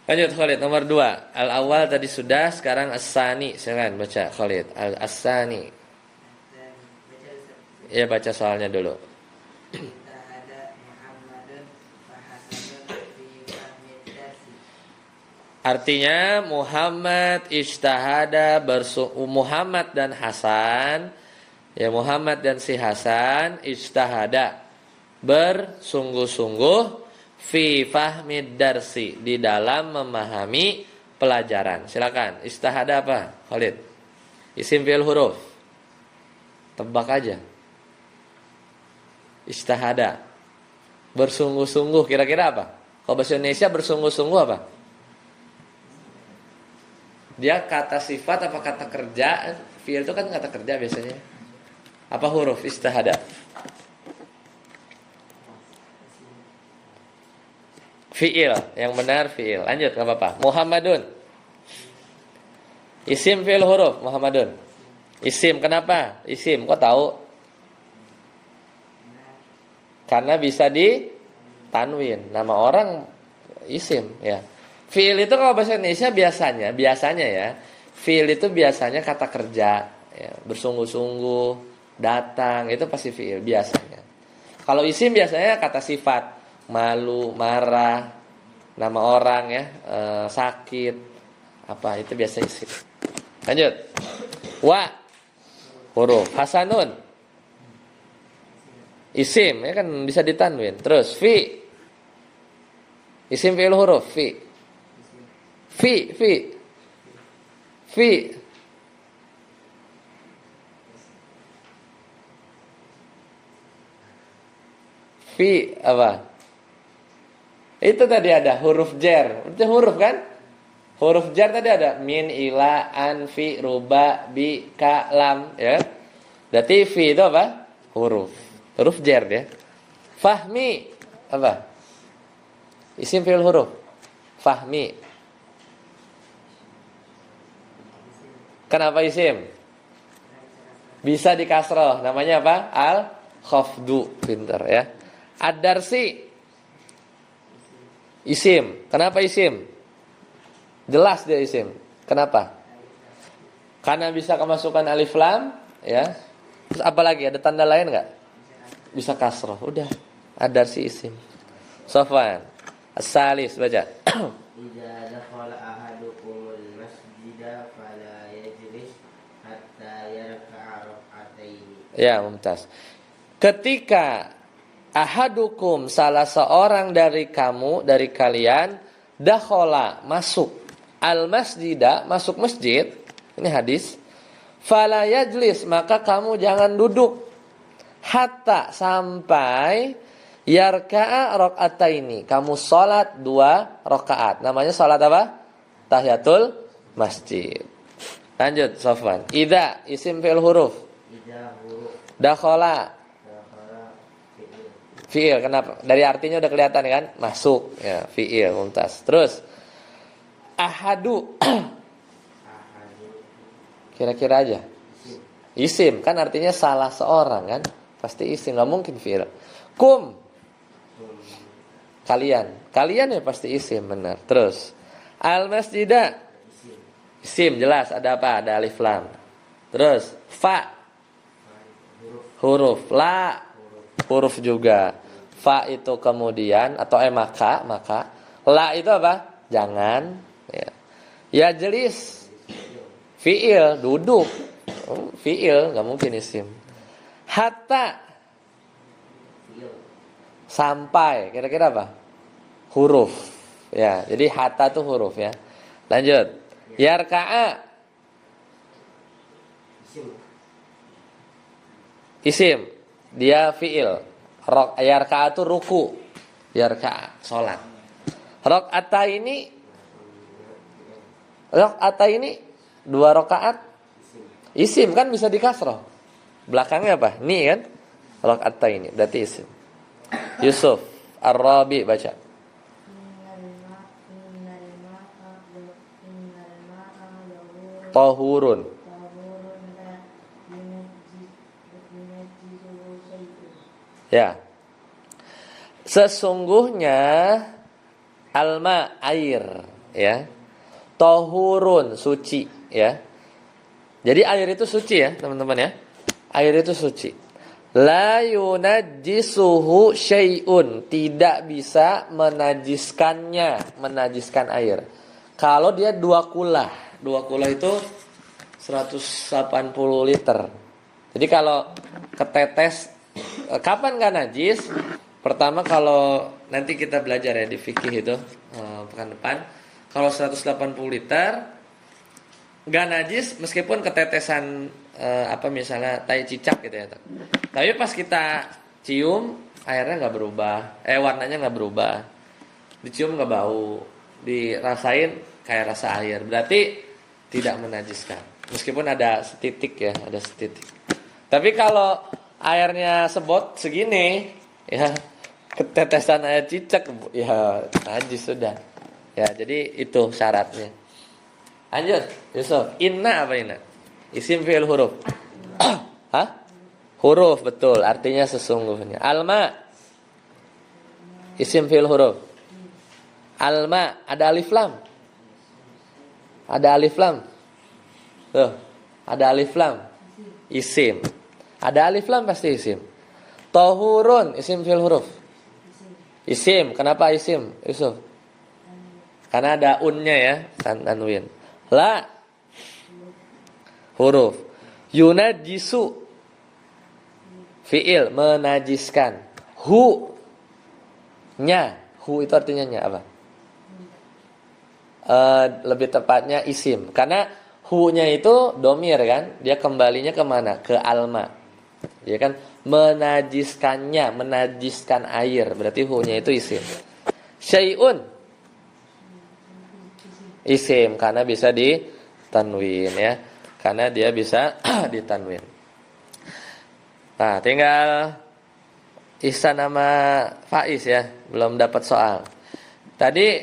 Lanjut Khalid nomor 2. Al-awwal tadi sudah, sekarang as-sani. Silakan baca Khalid. As-sani. Ya, baca soalnya dulu. Artinya Muhammad ijtahada Muhammad dan Hasan, ya Muhammad dan si Hasan ijtahada bersungguh-sungguh fi fahmid darsi, di dalam memahami pelajaran. Silakan. Ijtahada apa? Khalid. Isim fi'il huruf. Tebak aja. Ijtahada. Bersungguh-sungguh kira-kira apa? Kalau bahasa Indonesia bersungguh-sungguh apa? Dia kata sifat apa kata kerja? Fi'il itu kan kata kerja biasanya. Apa huruf ijtihada? Fi'il, yang benar fi'il. Lanjut, enggak apa-apa. Muhammadun. Isim fi'il huruf Muhammadun. Isim, kenapa? Isim, kok tahu? Karena bisa ditanwin. Nama orang isim ya. Fiil itu kalau bahasa Indonesia biasanya ya. Fiil itu biasanya kata kerja ya, bersungguh-sungguh, datang, itu pasti fiil biasanya. Kalau isim biasanya kata sifat, malu, marah, nama orang ya, sakit, apa itu biasa isim. Lanjut. Wa huruf hasanun. Isim ya kan bisa ditanwin. Terus fi. Isim fi'il huruf fi. Fi. Fi apa? Itu tadi ada huruf jar. Itu huruf kan? Huruf jar tadi ada min, ila, an, fi, ruba, bi, ka, lam ya. Berarti fi itu apa? Huruf. Huruf jar ya. Fahmi apa? Isim fi'il huruf. Fahmi. Kenapa isim? Bisa dikasroh. Namanya apa? Al-khafdu. Pintar ya. Ad-darsi. Isim. Kenapa isim? Jelas dia isim. Kenapa? Karena bisa kemasukan alif lam ya. Terus apa lagi? Ada tanda lain enggak? Bisa kasroh. Udah. Ad-darsi isim. Sofwan. As-salis baca. Idza dakhala ahadukumul masjida fala yajlis hatta yarka'a rak'ataini. Ya, mumtaz. Ketika ahadukum salah seorang dari kamu, dari kalian, dakhala masuk al-masjida, masuk masjid. Ini hadis. Fala yajlis, maka kamu jangan duduk hatta sampai yarka'a rakaataini. Kamu salat 2 rakaat. Namanya salat apa? Tahiyatul masjid. Lanjut Sofwan. Idza isim fi'il huruf. Idza huruf Dakhala fi'il. fi'il. Kenapa? Dari artinya udah kelihatan kan? Masuk ya, fi'il mumtaz. Terus ahadu. Ahadu Kira-kira aja. isim. Isim kan artinya salah seorang kan? Pasti isim, enggak mungkin fi'il. Kum kalian. Kalian ya pasti isim, benar. Terus al-masjida Isim. isim jelas, ada apa? Ada alif lam. Terus fa huruf, la huruf juga. Fa itu kemudian atau maka la itu apa? Jangan ya. Ya jelis fi'il duduk. Fi'il enggak mungkin isim. Hatta Fi'il. sampai, kira-kira apa? Huruf. Ya, jadi hatta itu huruf ya. Lanjut. Yarka'a Isim. isim. Dia fi'il. Yarka'a itu ruku. Yarka'a salat. Rakaata ini 2 rakaat. Isim kan bisa dikasroh. Belakangnya apa? Ni kan? Rakaata ini berarti isim. Yusuf Ar-Rabi baca. Tahurun. Ya. Sesungguhnya alma air ya. Tahurun suci ya. Jadi air itu suci ya, teman-teman ya. Air itu suci. La yunajjisuhu syai'un, tidak bisa menajiskan air. Kalau dia 2 kulah. 2 kulah itu 180 liter. Jadi kalau ketetes kapan gak najis? Pertama kalau nanti kita belajar ya di fikih itu pekan depan. Kalau 180 liter gak najis meskipun ketetesan misalnya tai cicak gitu ya. Tapi pas kita cium airnya nggak berubah, warnanya nggak berubah, dicium nggak bau, dirasain kayak rasa air, berarti tidak menajiskan. Meskipun ada setitik ya, ada setitik. Tapi kalau airnya sebot segini, ya ketetesan air cicak, ya najis sudah. Ya jadi itu syaratnya. Lanjut, Yusuf. Inna apa inna? Isim fi'il huruf. Hah? Huruf betul, artinya sesungguhnya. Alma Isim fi'il huruf. Alma, ada alif lam. Ada alif lam. Tuh, ada alif lam. Isim. Ada alif lam pasti isim. Tahurun, isim fi'il huruf. Isim, kenapa isim? Yusuf. Karena ada unnya ya, tanwin. La, huruf. Yunajisu, fi'il, menajiskan. Hu, nya. Hu itu artinya nya apa? Lebih tepatnya isim. Karena hu-nya itu domir kan, dia kembalinya kemana? Ke alma. Ya kan, menajiskannya, menajiskan air. Berarti hu-nya itu isim. Syai'un, isim karena bisa ditanwin ya. Karena dia bisa ditanwin. Nah, tinggal Ihsan sama Faiz ya, belum dapat soal. Tadi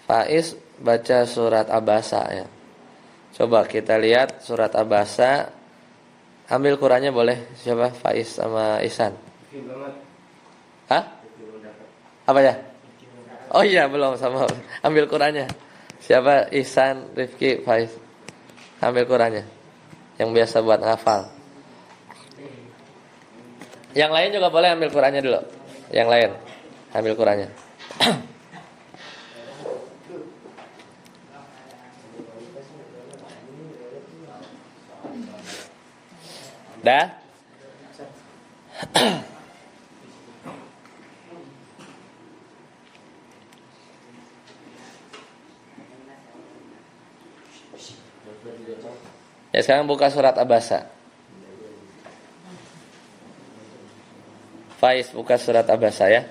Faiz baca surat Abasa ya. Coba kita lihat surat Abasa. Ambil Qurannya boleh. Siapa? Faiz sama Ihsan. Hah? Apa ya? Oh iya, belum sama. Ambil Qurannya. Siapa? Ihsan, Rifki, Faiz. Ambil Qurannya. Yang biasa buat ngafal. Yang lain juga boleh ambil Qurannya dulu. Yang lain ambil Qurannya. Dah? Ya, sekarang buka surat Abasa. Faiz buka surat Abasa ya.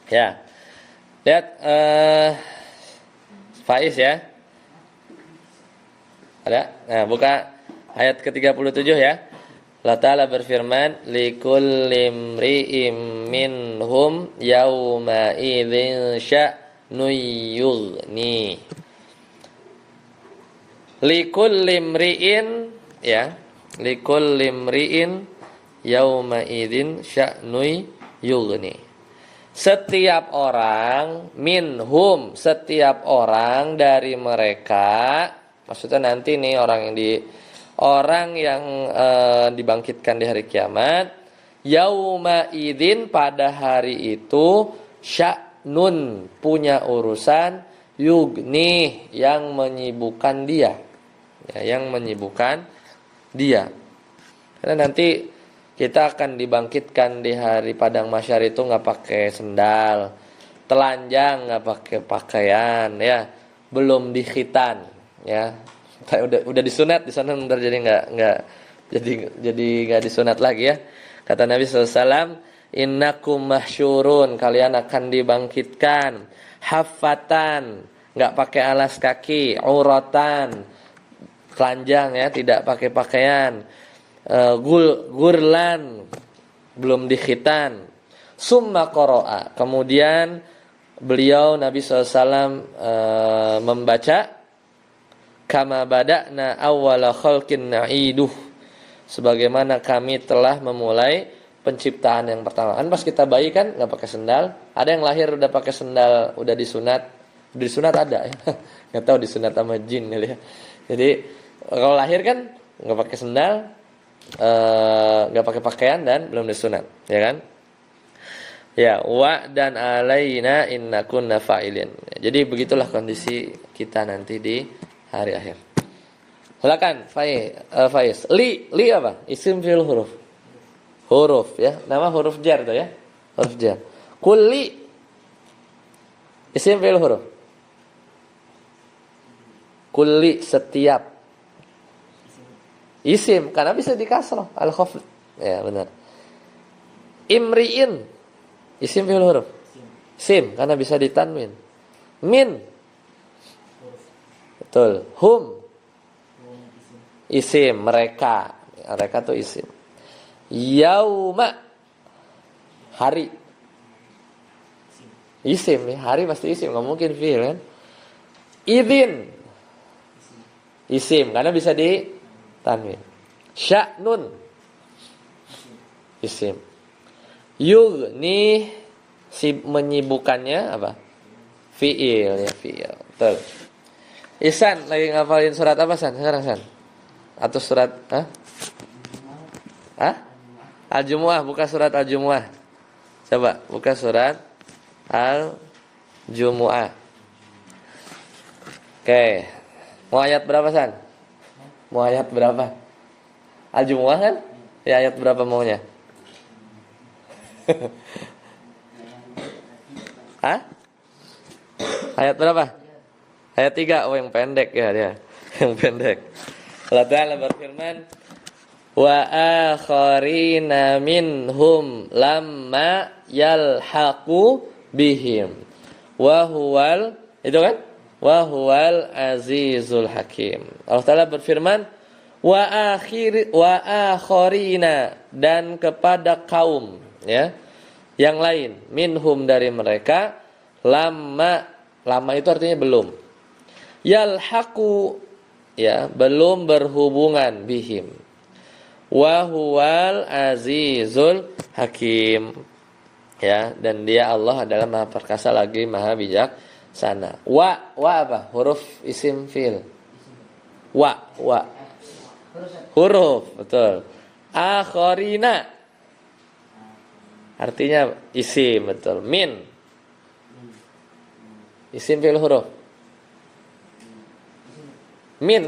Ya. Lihat Faiz ya. Ada? Nah, buka ayat ke-37 ya. Allah Ta'ala berfirman, likulli imri'im minhum yawma idzin sya'nu yughni. Likulli imri'in ya, likulli imri'in yawma idzin sya'nu yughni. Setiap orang minhum, setiap orang dari mereka, maksudnya nanti nih orang yang dibangkitkan di hari kiamat, yauma idzin, pada hari itu, sya'nun, punya urusan, yugni, yang menyibukkan dia. Ya, yang menyibukkan dia. Karena nanti kita akan dibangkitkan di hari padang mahsyar itu nggak pakai sendal, telanjang, nggak pakai pakaian, ya, belum dikhitan, ya. Udah disunat di sana, ntar jadi nggak disunat lagi ya. Kata Nabi SAW, innakum mahsyurun, kalian akan dibangkitkan, haffatan, nggak pakai alas kaki, uratan, telanjang ya, tidak pakai pakaian, gurlan, belum dikhitan, summa qara'a, kemudian beliau Nabi SAW membaca, kama bada'na awwala khalqin na'iduh, sebagaimana kami telah memulai penciptaan yang pertama. Kan pas kita bayi kan nggak pakai sendal, ada yang lahir udah pakai sendal, udah disunat ada ya. Nggak tahu disunat sama jin kali ya. Jadi kalau lahir kan nggak pakai sendal, nggak pakai pakaian dan belum disunat, ya kan? Ya, wa dan alaina inna kunna fa'ilin. Jadi begitulah kondisi kita nanti di hari akhir. Silakan Faiz. Li apa? Isim fi'il huruf. Huruf ya. Nama huruf jar tuh ya. Huruf jar. Kulli isim fi'il huruf. Kulli setiap. Isim karena bisa dikasrah, al-khafd. Ya, benar. Imri'in isim fi'il huruf. Sim karena bisa ditanwin. Min, betul. Hum isim, mereka tuh isim. Yauma hari, Isim nih, hari pasti isim, nggak mungkin fiil kan. Idzin isim karena bisa di tanwin. Sya'nun isim. Yughni si menyibukkannya apa? Fiil ya, fiil. Betul. Ihsan lagi ngafalin surat apa San sekarang San? Atau surat Al-Jumu'ah, buka surat Al-Jumu'ah. Coba buka surat Al-Jumu'ah. Oke. Mau ayat berapa San? Mau ayat berapa? Al-Jumu'ah kan? Ya ayat berapa maunya? Hah? Ayat berapa? Ayat 3. Oh yang pendek ya dia. Yang pendek. Allah Ta'ala berfirman, wa akharina minhum lamma yalhaqu bihim wa huwal, itu kan? Wa huwal azizul hakim. Allah Ta'ala berfirman, wa akharina, dan kepada kaum ya yang lain, minhum dari mereka, lama itu artinya belum, yalhaqu ya belum berhubungan, bihim, wa huwal azizul hakim ya, dan dia Allah adalah maha perkasa lagi maha bijaksana. Wa apa? Huruf isim fiil. Wa huruf, betul. Akharina artinya isim, betul. Min isim fiil huruf. Min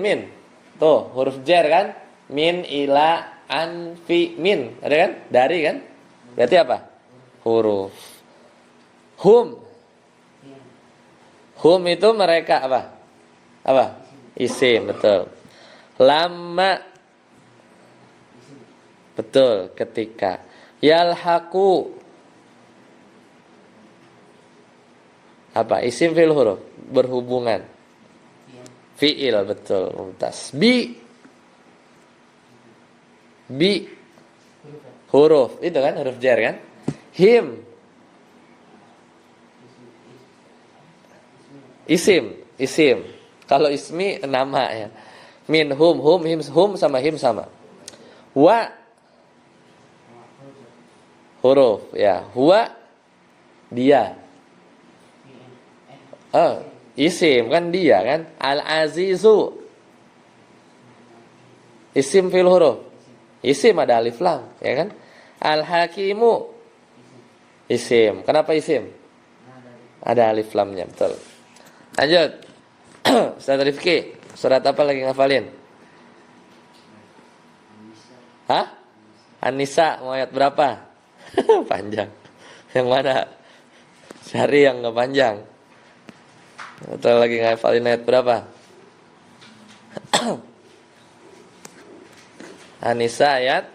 tuh huruf jar kan, min ila an fi, min ada kan, dari kan, berarti apa? Huruf. Hum itu mereka apa isim, betul. Lama betul, ketika. Yalhaqu apa? Isim fiil huruf, berhubungan. Fiil, betul, mumtaz. Bi huruf, itu kan huruf jar kan. Him isim. Kalau ismi nama ya. Min hum him sama him sama. Wa huruf ya. Huwa dia. Isim kan dia kan. Al-Azizu isim fil huruf. Isim ada alif lam ya kan. Al-Hakimu isim. Kenapa isim? Ada alif lamnya, betul. Lanjut. Ustaz Rifki, surat apa lagi ngafalin? Hah? An-Nisa, mau ayat berapa? Panjang. Yang mana? Cari yang enggak panjang. Atau lagi ngafalin ayat berapa? An-Nisa ayat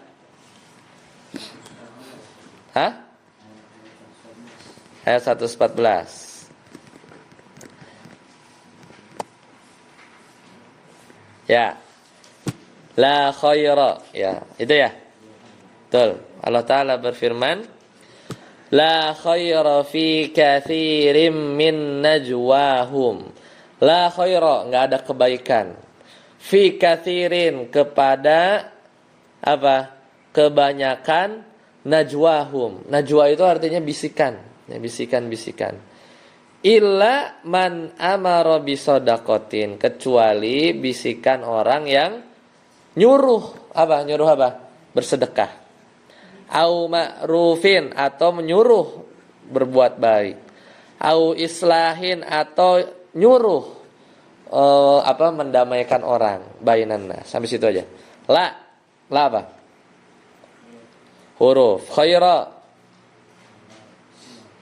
ayat 114. Ya. La khaira, ya, itu ya. Betul. Allah Ta'ala berfirman, la khaira fi katsirin min najwahum. La khaira, enggak ada kebaikan. Fi katsirin, kepada apa? Kebanyakan najwahum. Najwa itu artinya bisikan, ya, bisikan-bisikan. Illa man amara bisadaqatin, kecuali bisikan orang yang nyuruh apa? Bersedekah. Au ma'rufin, atau menyuruh berbuat baik. Au islahin, atau nyuruh mendamaikan orang, bainan nas. Sampai situ aja. La apa? Huruf. Khaira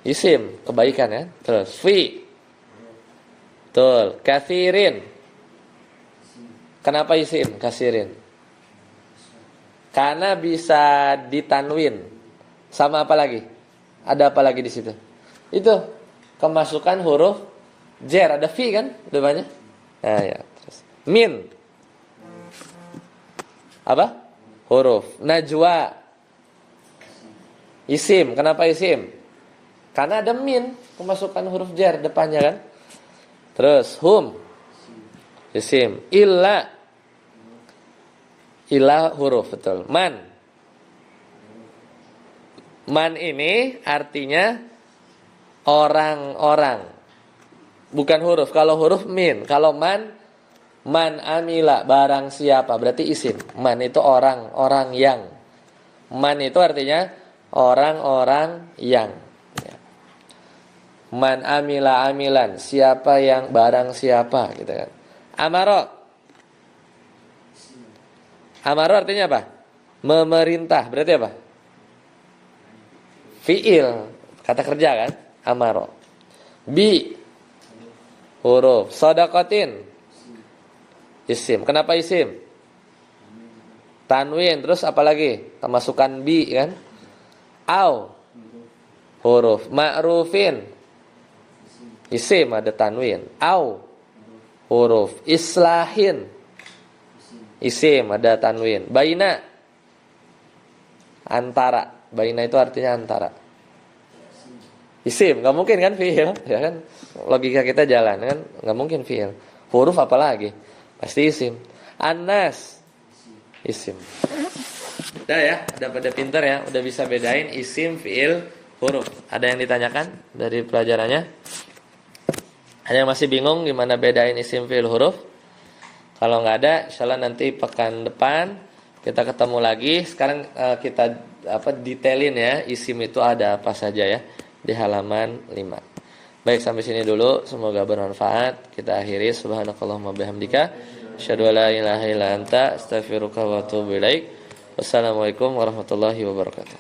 isim, kebaikan ya. Terus fi. Betul. Katsirin. Kenapa isim katsirin? Karena bisa ditanwin. Sama apa lagi? Ada apa lagi di situ? Itu kemasukan huruf jar, ada fi kan depannya? Nah, ya, terus min. Apa? Huruf. Najwa. Isim. Kenapa isim? Karena ada min, pemasukan huruf jar depannya kan. Terus hum isim, illa huruf, betul. Man ini artinya orang-orang, bukan huruf. Kalau huruf min, kalau man amila, barang siapa, berarti isim. Man itu orang yang. Man itu artinya orang-orang yang. Man amila amilan, siapa yang barang siapa gitu kan. Amaro artinya apa? Memerintah, berarti apa? Fiil, kata kerja kan? Amaro. Bi huruf. Sodakotin isim. Kenapa isim? Tanwin, terus apa lagi? Masukan bi kan? Au huruf. Ma'rufin isim, ada tanwin. Au huruf. Islahin isim, ada tanwin. Baina antara. Baina itu artinya antara. Isim, nggak mungkin kan fiil, ya kan? Logika kita jalan kan, nggak mungkin fiil. Huruf apa lagi? Pasti isim. Anas isim. Udah ya, udah pada pinter ya, udah bisa bedain isim, fiil, huruf. Ada yang ditanyakan dari pelajarannya? Ada yang masih bingung gimana bedain isim, fiil, huruf? Kalau nggak ada, insyaallah nanti pekan depan kita ketemu lagi. Sekarang kita detailin ya, isim itu ada apa saja ya di halaman 5. Baik, sampai sini dulu, semoga bermanfaat. Kita akhiri, subhanakallahumma bihamdika asyhadu an la ilaha illa anta astaghfiruka wa atubu ilaik. Wassalamualaikum warahmatullahi wabarakatuh.